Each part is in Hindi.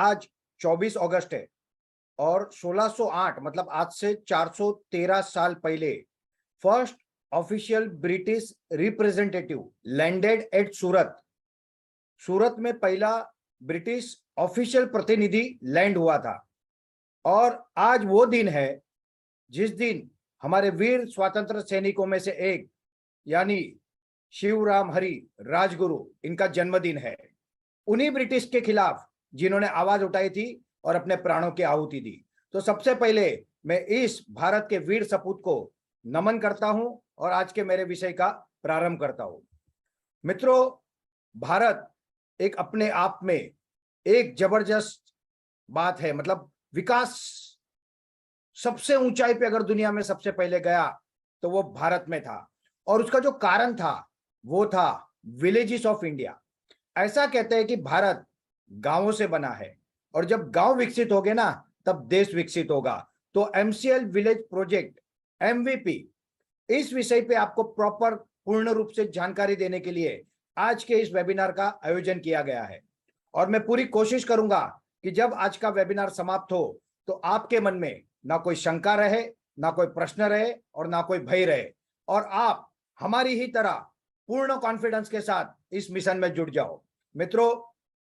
आज 24 अगस्त है और 1608 मतलब आज से 413 साल पहले first official British representative landed at Surat. Surat में पहला ब्रिटिश ऑफिशियल प्रतिनिधि लैंड हुआ था। और आज वो दिन है जिस दिन हमारे वीर स्वतंत्र सैनिकों में से एक यानी शिवराम हरी राजगुरु, इनका जन्मदिन है। उन्हीं ब्रिटिश के खिलाफ जिन्होंने आवाज उठाई थी और अपने प्राणों की आहुति दी। तो सबसे पहले मैं इस भारत के वीर सपूत को नमन करता हूं और आज के मेरे विषय का प्रारंभ करता हूं। मित्रों, भारत एक अपने आप में एक जबरदस्त बात है। मतलब विकास सबसे ऊंचाई पे अगर दुनिया में सबसे पहले गया तो वो भारत में था। और उसका जो कारण था वो था विलेजेस ऑफ इंडिया। ऐसा कहते हैं कि भारत गांवों से बना है और जब गांव विकसित होंगे ना तब देश विकसित होगा। तो एमसीएल विलेज प्रोजेक्ट एमवीपी, इस विषय पे आपको प्रॉपर पूर्ण रूप से जानकारी देने के लिए आज के इस वेबिनार का आयोजन किया गया है। और मैं पूरी कोशिश करूंगा कि जब आज का वेबिनार समाप्त हो तो आपके मन में ना कोई शंका रहे, ना कोई प्रश्न रहे और ना कोई भय रहे, और आप हमारी ही तरह पूर्ण कॉन्फिडेंस के साथ इस मिशन में जुट जाओ। मित्रों,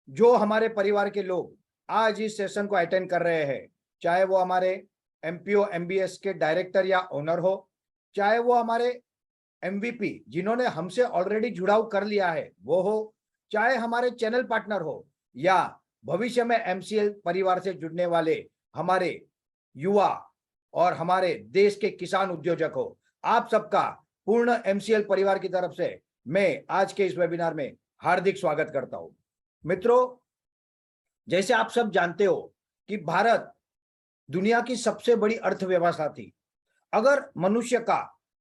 जो हमारे परिवार के लोग आज इस सेशन को अटेंड कर रहे हैं, चाहे वो हमारे एमपीओ एमबीएस के डायरेक्टर या ओनर हो, चाहे वो हमारे एमवीपी जिन्होंने हमसे ऑलरेडी जुड़ाव कर लिया है वो हो, चाहे हमारे चैनल पार्टनर हो, या भविष्य में एमसीएल परिवार से जुड़ने वाले हमारे युवा और हमारे देश के किसान उद्योजक हो, आप सबका पूर्ण एमसीएल परिवार की तरफ से मैं आज के इस वेबिनार में हार्दिक स्वागत करता हूं। मित्रों, जैसे आप सब जानते हो कि भारत दुनिया की सबसे बड़ी अर्थव्यवस्था थी। अगर मनुष्य का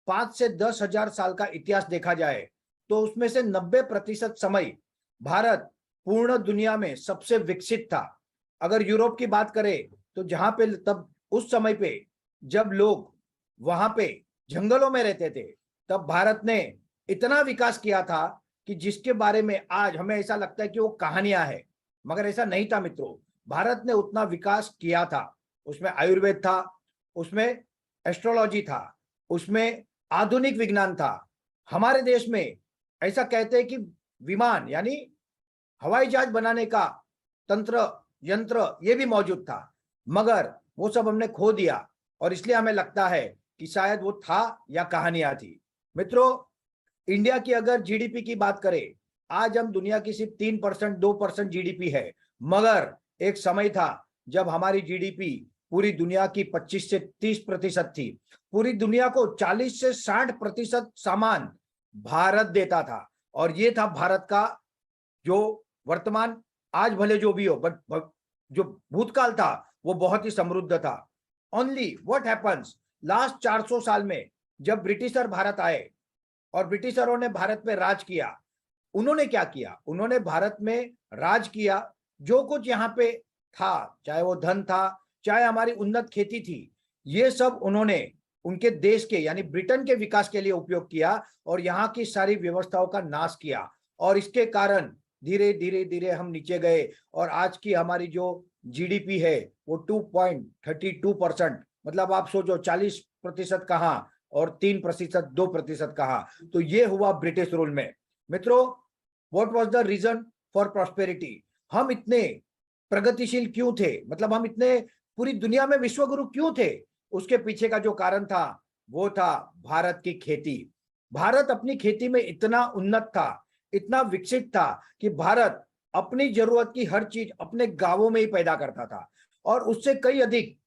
5 से 10 हजार साल का इतिहास देखा जाए तो उसमें से 90% समय भारत पूर्ण दुनिया में सबसे विकसित था। अगर यूरोप की बात करें तो जहां पे तब उस समय पे जब लोग वहां पे जंगलों में रहते थे, तब भारत ने इतना विकास किया था कि जिसके बारे में आज हमें ऐसा लगता है कि वो कहानियां है, मगर ऐसा नहीं था। मित्रों, भारत ने उतना विकास किया था। उसमें आयुर्वेद था, उसमें एस्ट्रोलॉजी था, उसमें आधुनिक विज्ञान था। हमारे देश में ऐसा कहते हैं कि विमान यानी हवाई जहाज बनाने का तंत्र यंत्र ये भी मौजूद था, मगर वो सब हमने खो दिया और इसलिए हमें लगता है कि शायद वो था या कहानियां थी। मित्रों, इंडिया की अगर जीडीपी की बात करें, आज हम दुनिया की सिर्फ 3% 2% जीडीपी है, मगर एक समय था जब हमारी जीडीपी पूरी दुनिया की 25 से 30% थी। पूरी दुनिया को 40 से 60% सामान भारत देता था। और ये था भारत का जो वर्तमान, आज भले जो भी हो, बट जो भूतकाल था वो बहुत ही समृद्ध था। ओनली व्हाट हैपेंस, लास्ट 400 साल में जब ब्रिटिशर भारत आए और ब्रिटिशरों ने भारत में राज किया, उन्होंने क्या किया? उन्होंने भारत में राज किया, जो कुछ यहाँ पे था, चाहे वो धन था, चाहे हमारी उन्नत खेती थी, ये सब उन्होंने उनके देश के यानी ब्रिटेन के विकास के लिए उपयोग किया और यहाँ की सारी व्यवस्थाओं का नाश किया। और इसके कारण धीरे धीरे धीरे हम नीचे गए और आज की हमारी जो जीडीपी है वो 2.32%, मतलब आप सोचो 40% कहाँ और 3%, 2% कहाँ। तो ये हुआ ब्रिटिश रूल में। मित्रों, what was the reason for prosperity? हम इतने प्रगतिशील क्यों थे? मतलब हम इतने पूरी दुनिया में विश्वगुरु क्यों थे? उसके पीछे का जो कारण था वो था भारत की खेती। भारत अपनी खेती में इतना उन्नत था, इतना विकसित था कि भारत अपनी जरूरत की हर चीज अपने गांवों में ही पैदा करता था और उससे कई अधिक,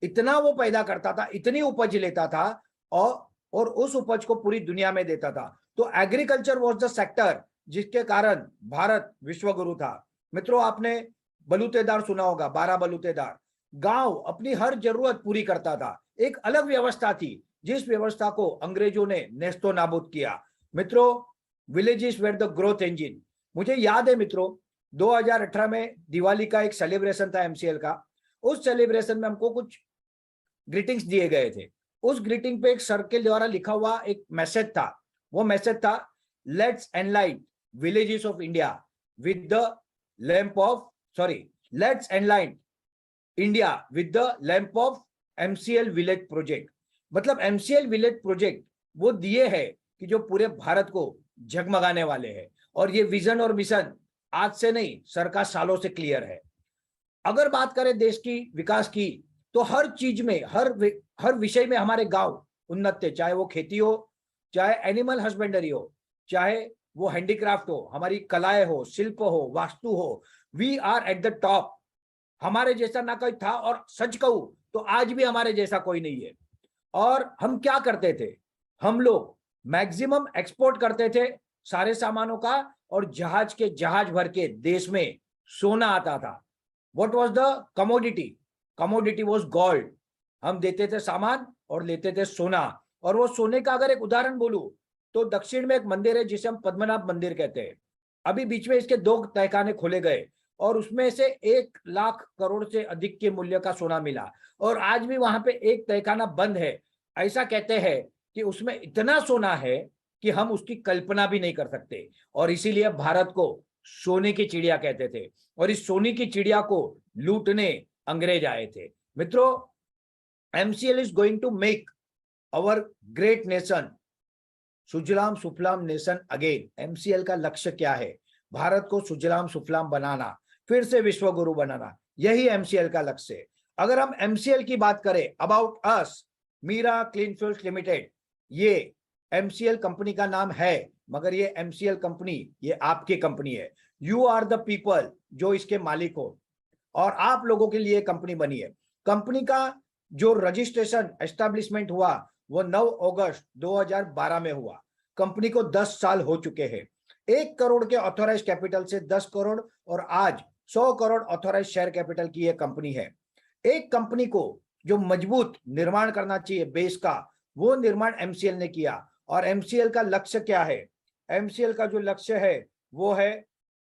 इतना वो पैदा करता था, इतनी उपज लेता था और उस उपज को पूरी दुनिया में देता था। तो एग्रीकल्चर वाज द सेक्टर जिसके कारण भारत विश्वगुरु था। मित्रों, आपने बलूतेदार सुना होगा, 12 बलूतेदार। गांव अपनी हर जरूरत पूरी करता था। एक अलग व्यवस्था थी जिस व्यवस्था को अंग्रेजों ने नेस्तो नाबूद किया। मित्रों, villages were the growth engine. मुझे याद है मित्रों, 2018 में दिवाली का एक सेलिब्रेशन था एमसीएल का। उस सेलिब्रेशन में हमको कुछ ग्रीटिंग्स दिए गए थे। उस ग्रीटिंग पे एक सर्कल द्वारा लिखा हुआ एक मैसेज था। वो मैसेज था, let's enlighten villages of India with the lamp of let's enlighten India with the lamp of MCL village project. मतलब MCL विलेज प्रोजेक्ट वो दिए है कि जो पूरे भारत को जगमगाने वाले हैं, और ये विजन और मिशन आज से नहीं, सरकार सालों से क्लियर है। अगर बात करें देश की विकास की, तो हर चीज में, हर विषय में हमारे गांव उन्नत थे, चाहे वो खेती हो, चाहे एनिमल हस्बेंडरी हो, चाहे वो हैंडीक्राफ्ट हो, हमारी कलाएं हो, शिल्प हो, वास्तु हो, we are at the top. हमारे जैसा ना कोई था, और सच कहूं तो आज भी हमारे जैसा कोई नहीं है। और हम क्या करते थे, हम लोग मैक्सिमम एक्सपोर्ट करते थे सारे सामानों का, और जहाज के जहाज भर के देश में सोना आता था। What was the commodity? Commodity was gold. हम देते थे सामान और लेते थे सोना। और वो सोने का अगर एक उदाहरण बोलूं, तो दक्षिण में एक मंदिर है जिसे हम पद्मनाभ मंदिर कहते हैं। अभी बीच में इसके 2 तहखाने खोले गए, और उसमें से 1 लाख करोड़ से अधिक के मूल्य का सोना मिला, और आज भी वहां पे एक तहखाना बंद है। ऐसा कहते हैं कि उसमें इतना सोना है कि हम उसकी कल्पना भी नहीं कर सकते, और इसीलिए भारत को सोने की चिड़िया कहते थे, और इस सोने की चिड़िया को लूटने अंग्रेज आए थे। मित्रों, MCL is going to make our great nation सुजलाम सुफलाम नेशन अगेन। MCL का लक्ष्य क्या है? भारत को सुजलाम सुफलाम बनाना, फिर से विश्व गुरु बनाना, यही MCL का लक्ष्य है। अगर हम MCL की बात करें, about us, Meera clean fuels limited, ये MCL कंपनी का नाम है, मगर ये MCL कंपनी ये आपकी कंपनी है। यू आर द पीपल जो इसके मालिक हो, और आप लोगों के लिए कंपनी बनी है। कंपनी का जो रजिस्ट्रेशन एस्टेब्लिशमेंट हुआ वो 9 अगस्त 2012 में हुआ। कंपनी को 10 साल हो चुके हैं। 1 करोड़ के ऑथोराइज कैपिटल से 10 करोड़ और आज 100 करोड़ ऑथोराइज शेयर कैपिटल की यह कंपनी है। एक कंपनी को जो मजबूत निर्माण करना चाहिए बेस का, वो निर्माण MCL ने किया। और MCL का लक्ष्य क्या है? MCL का जो लक्ष्य है वो है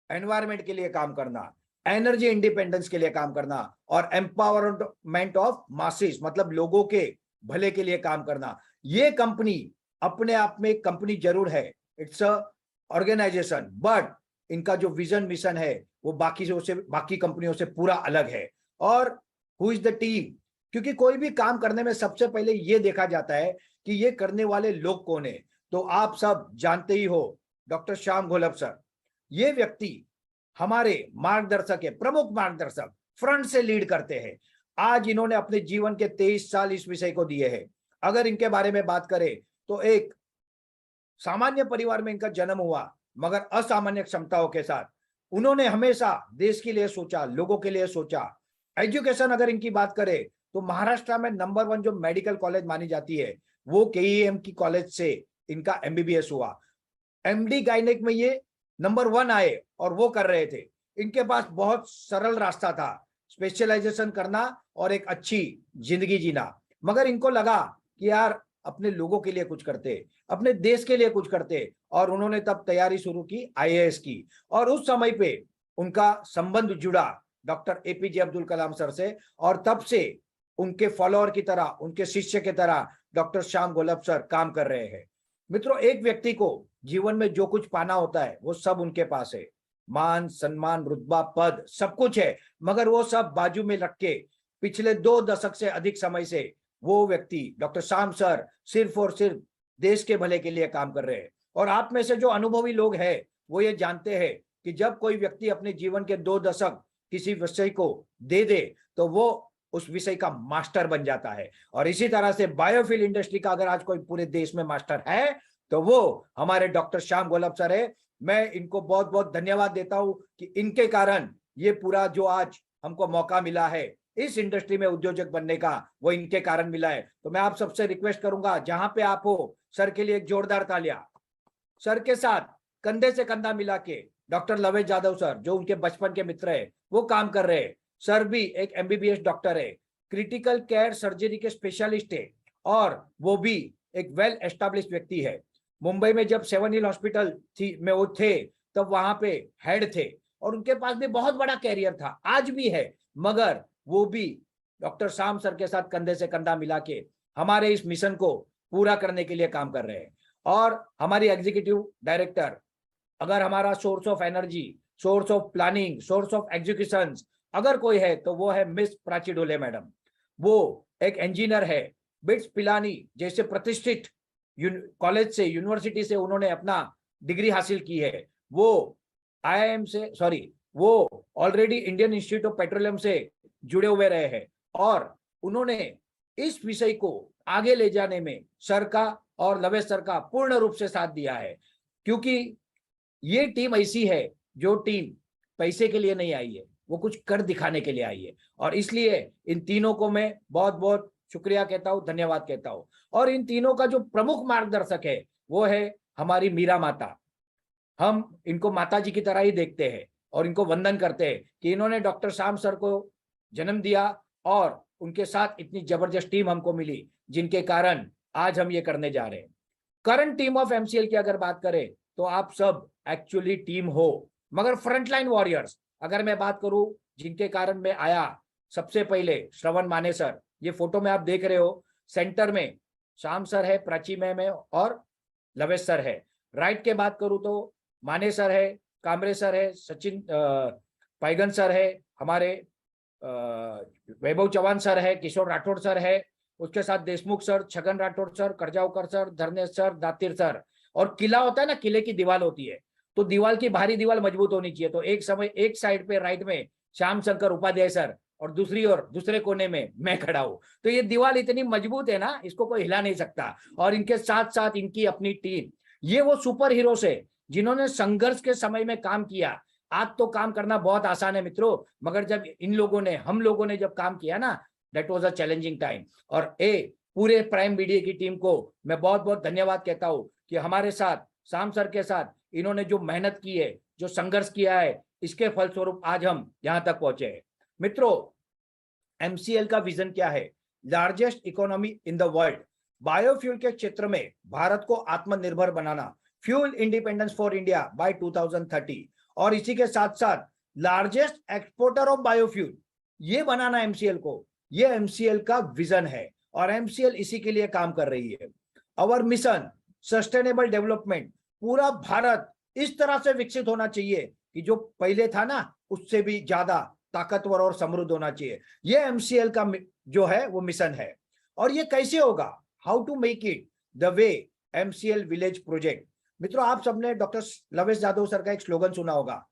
एनवायरमेंट के लिए काम करना, एनर्जी इंडिपेंडेंस के लिए काम करना, और एम्पावरमेंट ऑफ मासेस, मतलब लोगों के भले के लिए काम करना। ये कंपनी अपने आप में एक कंपनी जरूर है, इट्स अ ऑर्गेनाइजेशन, बट इनका जो विजन मिशन है वो बाकी कंपनियों से पूरा अलग है। और हु इज द टीम? क्योंकि कोई भी काम करने में सबसे पहले ये देखा जाता है कि ये करने वाले लोग कौन है। तो आप सब जानते ही हो डॉक्टर श्याम घोलप सर। ये व्यक्ति हमारे मार्गदर्शक है, प्रमुख मार्गदर्शक, फ्रंट से लीड करते हैं। आज इन्होंने अपने जीवन के 23 साल इस विषय को दिए हैं। अगर इनके बारे में बात करें तो एक सामान्य परिवार में इनका जन्म हुआ, मगर असामान्य क्षमताओं के साथ उन्होंने हमेशा देश के लिए सोचा, लोगों के लिए सोचा। एजुकेशन अगर इनकी बात करें तो महाराष्ट्र में नंबर 1 जो मेडिकल कॉलेज मानी जाती है वो KEM की कॉलेज से इनका MBBS हुआ। MD गायनेक में ये नंबर 1 आए और वो कर रहे थे। इनके पास बहुत सरल रास्ता था, स्पेशलाइजेशन करना और एक अच्छी जिंदगी जीना। मगर इनको लगा कि यार अपने लोगों के लिए कुछ करते, अपने देश के लिए कुछ करते, और उन्होंने तब तैयारी शुरू की IAS की। और उस समय पे उनका संबंध जुड़ा doctor APJ Abdul Kalam sir से, और तब से उनके फॉलोअर की तरह, उनके शिष्य की तरह डॉक्टर श्याम घोलप सर काम कर रहे हैं। मित्रों, एक व्यक्ति को जीवन में जो कुछ पाना होता है वो सब उनके पास है, मान सम्मान रुतबा पद सब कुछ है, मगर वो सब बाजू में रख के पिछले 2 दशक से अधिक समय से वो व्यक्ति डॉक्टर श्याम सर सिर्फ और सिर्फ देश के भले के लिए काम कर रहे हैं। और आप में से जो अनुभवी लोग हैं वो ये जानते हैं कि जब कोई व्यक्ति अपने जीवन के 2 दशक किसी विषय को दे दे तो वो उस विषय का मास्टर बन जाता है। और इसी तरह से बायोफ्यूल इंडस्ट्री का अगर आज कोई पूरे देश में मास्टर है तो वो हमारे डॉक्टर श्याम घोलप सर है। मैं इनको बहुत बहुत धन्यवाद देता हूं कि इनके कारण ये पूरा जो आज हमको मौका मिला है इस इंडस्ट्री में उद्योजक बनने का, वो इनके कारण मिला है। तो मैं आप सबसे रिक्वेस्ट करूंगा, जहां पे आप हो, सर के लिए एक जोरदार तालियां। सर के साथ कंधे से कंधा मिला के डॉक्टर लवेश जाधव सर, जो उनके बचपन के मित्र है, वो काम कर रहे हैं। सर भी एक MBBS डॉक्टर है, क्रिटिकल केयर सर्जरी के स्पेशलिस्ट है, और वो भी एक वेल एस्टेब्लिश्ड व्यक्ति है। मुंबई में जब 7 हिल हॉस्पिटल थी में वो थे तब वहां पे हेड थे, और उनके पास भी बहुत बड़ा कैरियर था, आज भी है, मगर वो भी डॉक्टर श्याम सर के साथ कंधे से कंधा मिला के हमारे इस मिशन को पूरा करने के लिए काम कर रहे हैं। और हमारी एग्जीक्यूटिव डायरेक्टर, अगर हमारा source of energy, source of planning, source of execution अगर कोई है तो वो है मिस प्राची ढोले मैडम। वो एक इंजीनियर है, बिट्स पिलानी जैसे प्रतिष्ठित कॉलेज से, यूनिवर्सिटी से उन्होंने अपना डिग्री हासिल की है। वो आईआईएम से, सॉरी, वो already Indian institute of petroleum से जुड़े हुए रहे हैं और उन्होंने इस विषय को आगे ले जाने में सर का और लवेश सर का पूर्ण रूप से साथ दिया है, क्योंकि ये टीम ऐसी है जो टीम पैसे के लिए नहीं आई है, वो कुछ कर दिखाने के लिए आई है। और इसलिए इन तीनों को मैं बहुत बहुत शुक्रिया कहता हूँ, धन्यवाद कहता हूँ। और इन तीनों का जो प्रमुख मार्गदर्शक है वो है हमारी मीरा माता। हम इनको माता जी की तरह ही देखते हैं और इनको वंदन करते हैं कि इन्होंने डॉक्टर श्याम सर को जन्म दिया और उनके साथ इतनी जबरदस्त टीम हमको मिली, जिनके कारण आज हम ये करने जा रहे हैं। करंट टीम ऑफ एमसीएल की अगर बात करें तो आप सब एक्चुअली टीम हो, मगर फ्रंटलाइन वॉरियर्स अगर मैं बात करूं जिनके कारण मैं आया, सबसे पहले श्रवण माने सर, ये फोटो में आप देख रहे हो, सेंटर में श्याम सर है, प्राची मैम है और लवेश सर है। राइट के बात करूं तो माने सर है, कामरे सर है, सचिन पैगन सर है, हमारे वैभव चौहान सर है, किशोर राठौड़ सर है, उसके साथ Deshmukh sir, Chhagan Rathod sir, Karjavkar sir, Dharmesh sir, Datir sir. और किला होता है ना, किले की दीवार होती है, तो दीवार की बाहरी दीवार मजबूत होनी चाहिए। तो एक समय एक साइड पे राइट में श्याम शंकर उपाध्याय सर और दूसरी ओर दूसरे कोने में मैं खड़ा हूं। तो ये दीवार इतनी मजबूत है ना, इसको कोई हिला नहीं सकता। और इनके साथ साथ इनकी अपनी टीम, ये वो सुपर हीरोज है जिन्होंने संघर्ष के समय में काम किया। आज तो काम करना बहुत आसान है मित्रों, मगर जब इन लोगों ने, हम लोगों ने जब काम किया ना, that was a challenging time. और पूरे प्राइम मीडिया की टीम को मैं बहुत बहुत धन्यवाद कहता हूं कि हमारे साथ, श्याम सर के साथ इन्होंने जो मेहनत की है, जो संघर्ष किया है, इसके फलस्वरूप आज हम यहां तक पहुंचे हैं। मित्रों, एमसीएल का विजन क्या है? Largest economy in the world, biofuel के क्षेत्र में भारत को आत्मनिर्भर बनाना, fuel independence for India by 2030, और इसी के साथ साथ लार्जेस्ट एक्सपोर्टर ऑफ बायोफ्यूल, ये बनाना एमसीएल को, ये एमसीएल का विजन है और एमसीएल इसी के लिए काम कर रही है। आवर मिशन सस्टेनेबल डेवलपमेंट, पूरा भारत इस तरह से विकसित होना चाहिए कि जो पहले था ना, उससे भी ज्यादा ताकतवर और समृद्ध होना चाहिए। ये एमसीएल का जो है वो मिशन है। और ये कैसे होगा? How to make it the way MCL village project. मित्रों, आप सबने डॉक्टर लवेश यादव सर का एक स्लोगन सुना होगा,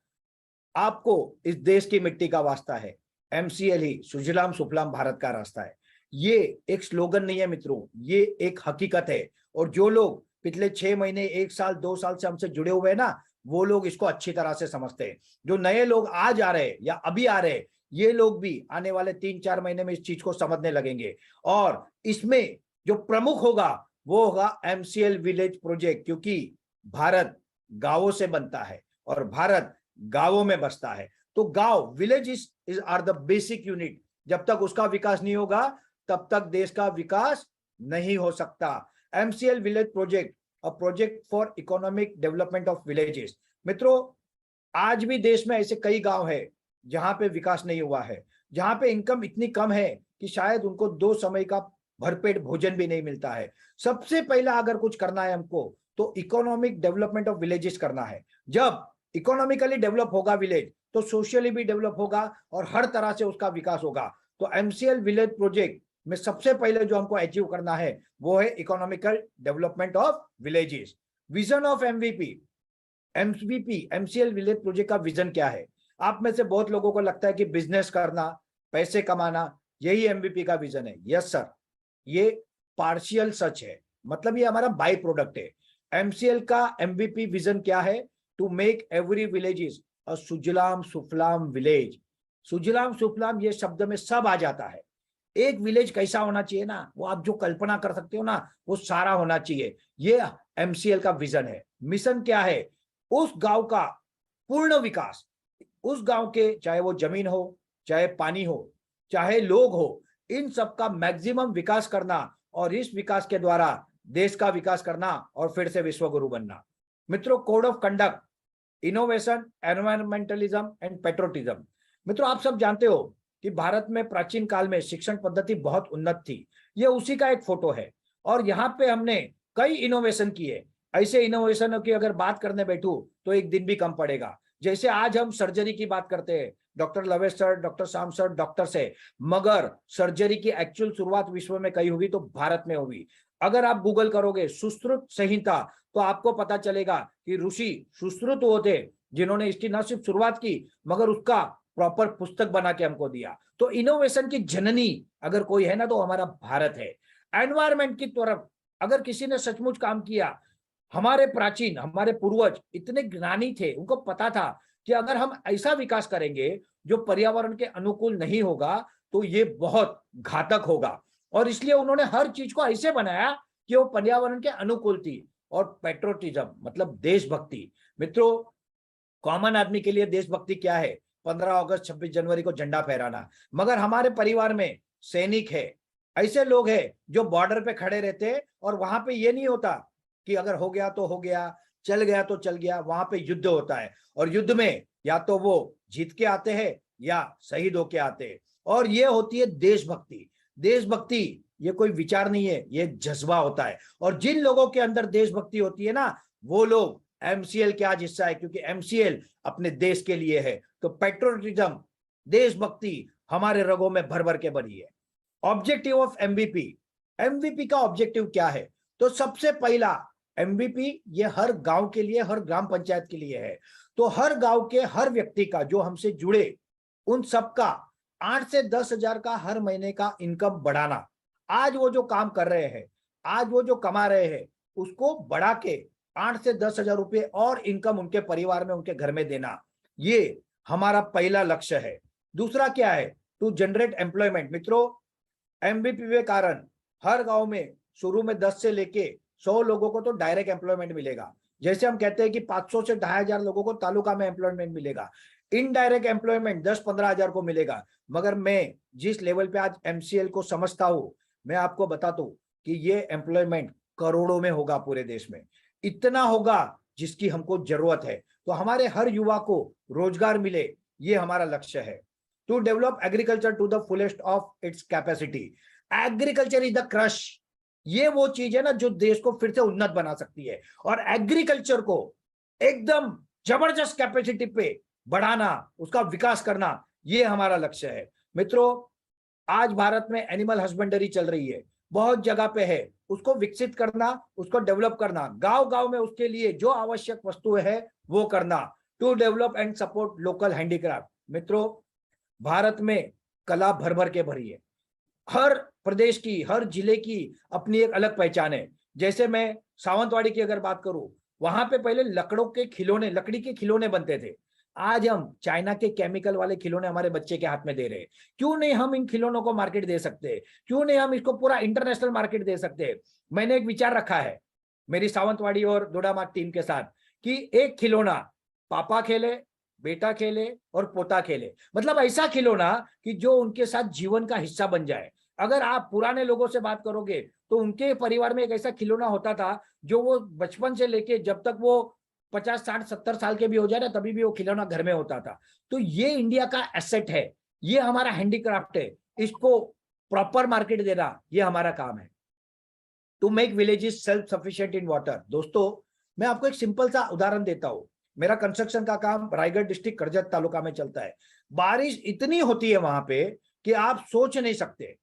आपको इस देश की मिट्टी का वास्ता है, एमसीएल ही सुजलाम सुफलाम भारत का रास्ता है। ये एक स्लोगन नहीं है मित्रों, ये एक हकीकत है। और जो लोग पिछले 6 महीने, 1 साल, 2 साल से हमसे जुड़े हुए हैं ना, वो लोग इसको अच्छी तरह से समझते हैं। जो नए लोग आज आ रहे हैं या अभी आ रहे हैं, ये लोग भी आने वाले 3-4 महीने में इस चीज को समझने लगेंगे। और इसमें जो प्रमुख होगा वो होगा एमसीएल विलेज प्रोजेक्ट, क्योंकि भारत गांवों से बनता है और भारत गांवों में बसता है। तो गांव, village is are the basic unit. जब तक उसका विकास नहीं होगा तब तक देश का विकास नहीं हो सकता। MCL village project, a project for economic development of villages. मित्रों, आज भी देश में ऐसे कई गांव है जहां पे विकास नहीं हुआ है, जहां पे इनकम इतनी कम है कि शायद उनको 2 समय का भरपेट भोजन भी नहीं मिलता है। सबसे पहला अगर कुछ करना है हमको, तो इकोनॉमिक डेवलपमेंट ऑफ विलेजेस करना है। जब इकोनॉमिकली डेवलप होगा विलेज, तो सोशली भी डेवलप होगा और हर तरह से उसका विकास होगा। तो एमसीएल विलेज प्रोजेक्ट में सबसे पहले जो हमको अचीव करना है वो है economical development of villages. Vision of MVP MCL village project का विजन क्या है? आप में से बहुत लोगों को लगता है कि बिजनेस करना, पैसे कमाना, यही एमवीपी का विजन है। यस सर, ये पार्शियल सच है, मतलब ये हमारा बाई प्रोडक्ट है। एमसीएल का एमवीपी विजन क्या है? To make every villages a Sujalam Sufalam village. Sujalam Sufalam ये शब्द में सब आ जाता है। एक विलेज कैसा होना चाहिए ना, वो आप जो कल्पना कर सकते हो ना, वो सारा होना चाहिए। ये एमसीएल का विजन है। मिशन क्या है? उस गांव का पूर्ण विकास, उस गांव के, चाहे वो जमीन हो, चाहे पानी हो, चाहे लोग हो, इन सब का मैक्सिमम विकास करना और इस विकास के द्वारा देश का विकास करना और फिर से विश्व गुरु बनना। मित्रों, code of conduct, innovation, environmentalism and patriotism. मित्रों, आप सब जानते हो कि भारत में प्राचीन काल में शिक्षण पद्धति बहुत उन्नत थी। ये उसी का एक फोटो है। और यहाँ पे हमने कई इनोवेशन किए। ऐसे इनोवेशन की अगर बात करने बैठूं तो एक दिन भी कम पड़ेगा। जैसे आज हम सर्जरी की बात करते हैं, डॉक्टर लवेश सर, डॉक्टर शाम सर, डॉक्टर से, मगर सर्जरी की एक्चुअल शुरुआत विश्व में कहीं हुई तो भारत में हुई। अगर आप गूगल करोगे सुश्रुत संहिता तो आपको पता चलेगा कि ऋषि सुश्रुत वो थे जिन्होंने इसकी न सिर्फ शुरुआत की मगर उसका प्रॉपर पुस्तक बना के हमको दिया। तो इनोवेशन की जननी अगर कोई है ना तो हमारा भारत है। एनवायरमेंट की तरफ अगर किसी ने सचमुच काम किया, हमारे प्राचीन, हमारे पूर्वज इतने ज्ञानी थे, उनको पता था कि अगर हम ऐसा विकास करेंगे जो पर्यावरण के अनुकूल नहीं होगा तो ये बहुत घातक होगा, और इसलिए उन्होंने हर चीज को ऐसे बनाया कि वो पर्यावरण के अनुकूल थी। और पेट्रोटिज्म मतलब देशभक्ति। मित्रों, कॉमन आदमी के लिए देशभक्ति क्या है? 15 अगस्त 26 जनवरी को झंडा फहराना। मगर हमारे परिवार में सैनिक है, ऐसे लोग हैं जो बॉर्डर पे खड़े रहते हैं और वहां पे ये नहीं होता कि अगर हो गया तो हो गया, चल गया तो चल गया। वहां पे युद्ध होता है और युद्ध में या तो वो जीत के आते हैं या शहीद होके आते हैं। और ये होती है देशभक्ति। देशभक्ति ये कोई विचार नहीं है, ये जज्बा होता है। और जिन लोगों के अंदर देशभक्ति होती है ना, वो लोग एमसीएल के आज हिस्सा है, क्योंकि एमसीएल अपने देश के लिए है। तो पेट्रोटिज्म, देशभक्ति हमारे रगों में भर भर के भरी है। ऑब्जेक्टिव ऑफ एमवीपी, एमवीपी का ऑब्जेक्टिव क्या है? तो सबसे पहला एमवीपी ये हर गांव के लिए, हर ग्राम पंचायत के लिए है। तो हर गांव के हर व्यक्ति का जो हमसे जुड़े उन सबका 8 से 10 हजार का हर महीने का इनकम बढ़ाना। आज वो जो काम कर रहे हैं, आज वो जो कमा रहे हैं, उसको बढ़ा के 8 से 10 हजार रुपये और इनकम उनके परिवार में, उनके घर में देना, ये हमारा पहला लक्ष्य है। दूसरा क्या है? To generate employment. मित्रों, एमबीपी के कारण हर गांव में शुरू में 10 से लेके 100 लोगों को तो डायरेक्ट एम्प्लॉयमेंट मिलेगा। जैसे हम कहते हैं कि 500 से 2500 लोगों को तालुका में एम्प्लॉयमेंट मिलेगा। इनडायरेक्ट एम्प्लॉयमेंट 10-15 हजार को मिलेगा। मगर मैं जिस लेवल पे आज एमसीएल को समझता हूं, मैं आपको बता दूं कि ये एम्प्लॉयमेंट करोड़ों में होगा पूरे देश में। इतना होगा जिसकी हमको जरूरत है। तो हमारे हर युवा को रोजगार मिले, ये हमारा लक्ष्य है। To develop agriculture to the fullest of its capacity. Agriculture is the crush. ये वो चीज है ना जो देश को फिर से उन्नत बना सकती है। और एग्रीकल्चर को एकदम जबरदस्त कैपेसिटी पे बढ़ाना, उसका विकास करना, ये हमारा लक्ष्य है। मित्रों, आज भारत में एनिमल हस्बेंडरी चल रही है, बहुत जगह पे है। उसको विकसित करना, उसको डेवलप करना, गांव गांव में उसके लिए जो आवश्यक वस्तुएं है वो करना। To develop and support local handicraft. मित्रों, भारत में कला भर भर के भरी है। हर प्रदेश की, हर जिले की अपनी एक अलग पहचान है। जैसे मैं सावंतवाड़ी की अगर बात करूं, वहां पे पहले लकड़ों के खिलौने, लकड़ी के खिलौने बनते थे। आज हम चाइना के केमिकल वाले खिलौने हमारे बच्चे के हाथ में दे रहे हैं। क्यों नहीं हम इन खिलौनों को मार्केट दे सकते? क्यों नहीं हम इसको पूरा इंटरनेशनल मार्केट दे सकते? मैंने एक विचार रखा है मेरी सावंतवाड़ी और दोडामार्ग टीम के साथ कि एक खिलौना पापा खेले, बेटा खेले और पोता खेले। मतलब ऐसा खिलौना कि जो उनके साथ जीवन का हिस्सा बन जाए। अगर आप पुराने लोगों से बात करोगे तो उनके परिवार में एक ऐसा खिलौना होता था जो वो बचपन से लेके जब तक वो 50, 60, 70 साल के भी हो जाए ना, तभी भी वो खिलौना घर में होता था। तो ये इंडिया का एसेट है, ये हमारा हैंडीक्राफ्ट है। इसको प्रॉपर मार्केट देना, ये हमारा काम है। To make villages self sufficient in water. दोस्तों, मैं आपको एक सिंपल सा उदाहरण देता हूं। मेरा कंस्ट्रक्शन का काम रायगढ़ डिस्ट्रिक्ट करजत तालुका में चलता है। बारिश इतनी होती है वहां पे कि आप सोच नहीं सकते।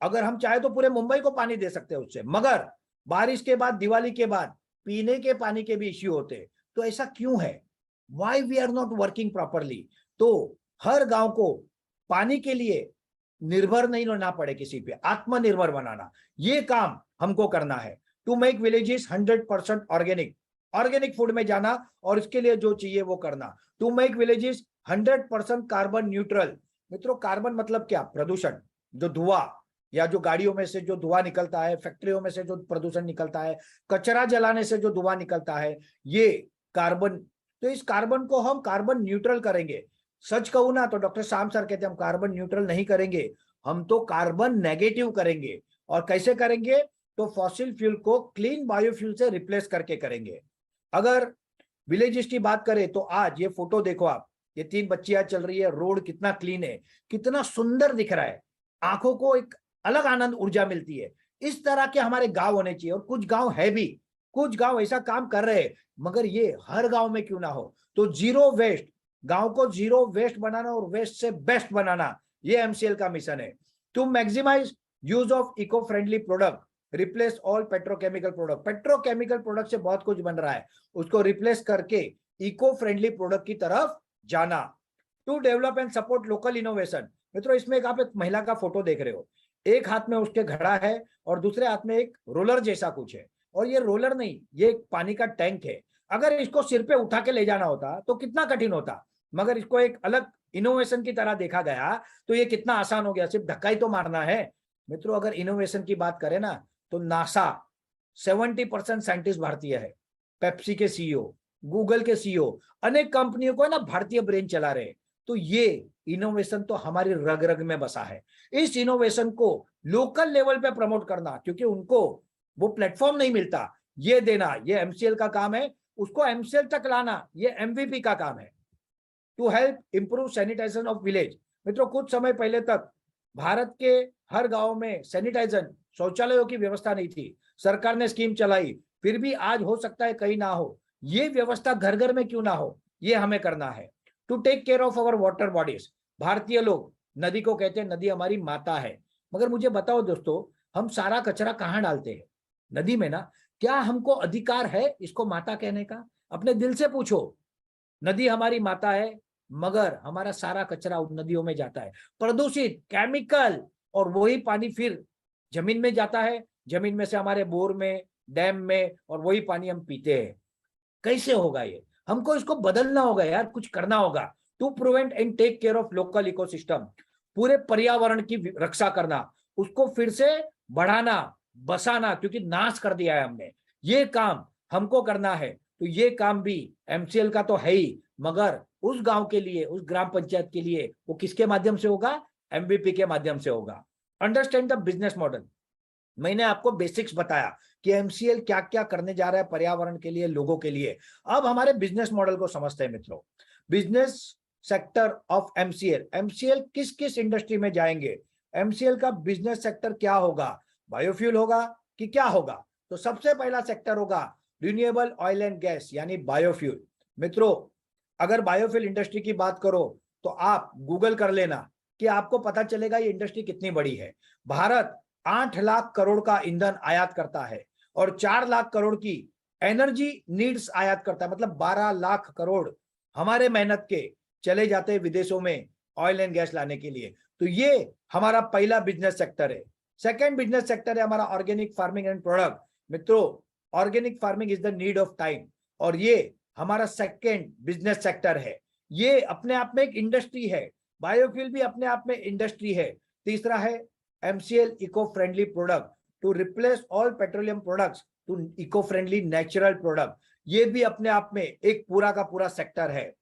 अगर हम चाहे तो पूरे मुंबई को पानी दे सकते हैं उससे, मगर बारिश के बाद, दिवाली के बाद पीने के पानी के भी इश्यू होते हैं। तो ऐसा क्यों है? Why we are not working properly? तो हर गांव को पानी के लिए निर्भर नहीं होना पड़े किसी पे, आत्मनिर्भर बनाना, ये काम हमको करना है। To make villages 100% organic, organic food में जाना और इसके लिए जो चाहिए वो करना। To make villages 100% carbon neutral. मित्रों, कार्बन मतलब क्या? प्रदूषण, जो धुआं या जो गाड़ियों में से जो धुआं निकलता है, फैक्ट्रियों में से जो प्रदूषण निकलता है, कचरा जलाने से जो धुआं निकलता है, ये कार्बन। तो इस कार्बन को हम कार्बन न्यूट्रल करेंगे। सच कहूं ना तो डॉक्टर शाम सर कहते हैं हम कार्बन न्यूट्रल नहीं करेंगे, हम तो कार्बन नेगेटिव करेंगे। और कैसे करेंगे? तो फॉसिल फ्यूल को क्लीन बायोफ्यूल से रिप्लेस करके करेंगे। अगर विलेजेस की बात करें तो आज ये फोटो देखो आप, ये 3 बच्चियां चल रही है, रोड कितना क्लीन है, कितना सुंदर दिख रहा है, आंखों को एक अलग आनंद, ऊर्जा मिलती है। इस तरह के हमारे गांव होने चाहिए। और कुछ गांव है भी, कुछ गांव ऐसा काम कर रहे हैं, मगर ये हर गांव में क्यों ना हो। तो जीरो वेस्ट, गांव को जीरो वेस्ट बनाना और वेस्ट से बेस्ट बनाना, ये एमसीएल का मिशन है। To maximise use of eco friendly product, replace all petrochemical product. Petrochemical product से बहुत कुछ बन रहा है, उसको रिप्लेस करके इको फ्रेंडली प्रोडक्ट की तरफ जाना। To develop and support local innovation. मित्रों, इसमें आप एक महिला का फोटो देख रहे हो, एक हाथ में उसके घड़ा है और दूसरे हाथ में एक रोलर जैसा कुछ है, और ये रोलर नहीं, ये एक पानी का टैंक है। अगर इसको सिर पे उठा के ले जाना होता तो कितना कठिन होता, मगर इसको एक अलग इनोवेशन की तरह देखा गया तो ये कितना आसान हो गया, सिर्फ धक्का ही तो मारना है। मित्रों, अगर इनोवेशन की बात करें ना तो नासा 70% साइंटिस्ट भारतीय है, पेप्सी के सीईओ, गूगल के सीईओ, अनेक कंपनियों को है ना भारतीय ब्रेन चला रहे। तो ये इनोवेशन तो हमारी रग रग में बसा है। इस इनोवेशन को लोकल लेवल पे प्रमोट करना, क्योंकि उनको वो प्लेटफॉर्म नहीं मिलता, ये देना, ये एमसीएल का काम है। उसको एमसीएल तक लाना, ये एमवीपी का काम है। To help improve sanitisation of village. मित्रों, कुछ समय पहले तक भारत के हर गांव में सैनिटाइजेशन, शौचालयों की व्यवस्था नहीं थी। सरकार ने स्कीम चलाई, फिर भी आज हो सकता है कहीं ना हो। ये व्यवस्था घर घर में क्यों ना हो, ये हमें करना है। To take care of our water bodies. भारतीय लोग नदी को कहते हैं नदी हमारी माता है, मगर मुझे बताओ दोस्तों, हम सारा कचरा कहाँ डालते हैं? नदी में ना। क्या हमको अधिकार है इसको माता कहने का? अपने दिल से पूछो। नदी हमारी माता है, मगर हमारा सारा कचरा उन नदियों में जाता है, प्रदूषित, केमिकल, और वही पानी फिर जमीन में जाता है, जमीन में से हमारे बोर में, डैम में, और वही पानी हम पीते हैं। कैसे होगा ये? हमको इसको बदलना होगा यार, कुछ करना होगा। To prevent and take care of local ecosystem. पूरे पर्यावरण की रक्षा करना, उसको फिर से बढ़ाना, बसाना, क्योंकि नाश कर दिया है हमने। ये काम हमको करना है। तो ये काम भी एमसीएल का तो है ही, मगर उस गांव के लिए, उस ग्राम पंचायत के लिए वो किसके माध्यम से होगा? एमवीपी के माध्यम से होगा। Understand the business model. मैंने आपको बेसिक्स बताया कि एमसीएल क्या क्या करने जा रहा है पर्यावरण के लिए, लोगों के लिए। अब हमारे बिजनेस मॉडल को समझते हैं मित्रों। Business sector of MCL. MCL किस किस इंडस्ट्री में जाएंगे? एमसीएल का बिजनेस सेक्टर क्या होगा? बायोफ्यूल होगा कि क्या होगा? तो सबसे पहला सेक्टर होगा रिन्यूएबल ऑयल एंड गैस, यानी बायोफ्यूल। मित्रों, अगर बायोफ्यूल इंडस्ट्री की बात करो तो आप गूगल कर लेना कि आपको पता चलेगा ये इंडस्ट्री कितनी बड़ी है। भारत 8 लाख करोड़ का ईंधन आयात करता है और 4 लाख करोड़ की एनर्जी नीड्स आयात करता है, मतलब 12 लाख करोड़ हमारे मेहनत के चले जाते हैं विदेशों में ऑयल एंड गैस लाने के लिए। तो ये हमारा पहला बिजनेस सेक्टर है। सेकेंड बिजनेस सेक्टर है हमारा ऑर्गेनिक फार्मिंग एंड प्रोडक्ट। मित्रों, organic farming is the need of time, और ये हमारा सेकेंड बिजनेस सेक्टर है। ये अपने आप में एक इंडस्ट्री है, बायोफ्यूल भी अपने आप में इंडस्ट्री है। तीसरा है MCL eco friendly product, to replace all petroleum products to eco friendly natural product. ये भी अपने आप में एक पूरा का पूरा सेक्टर है।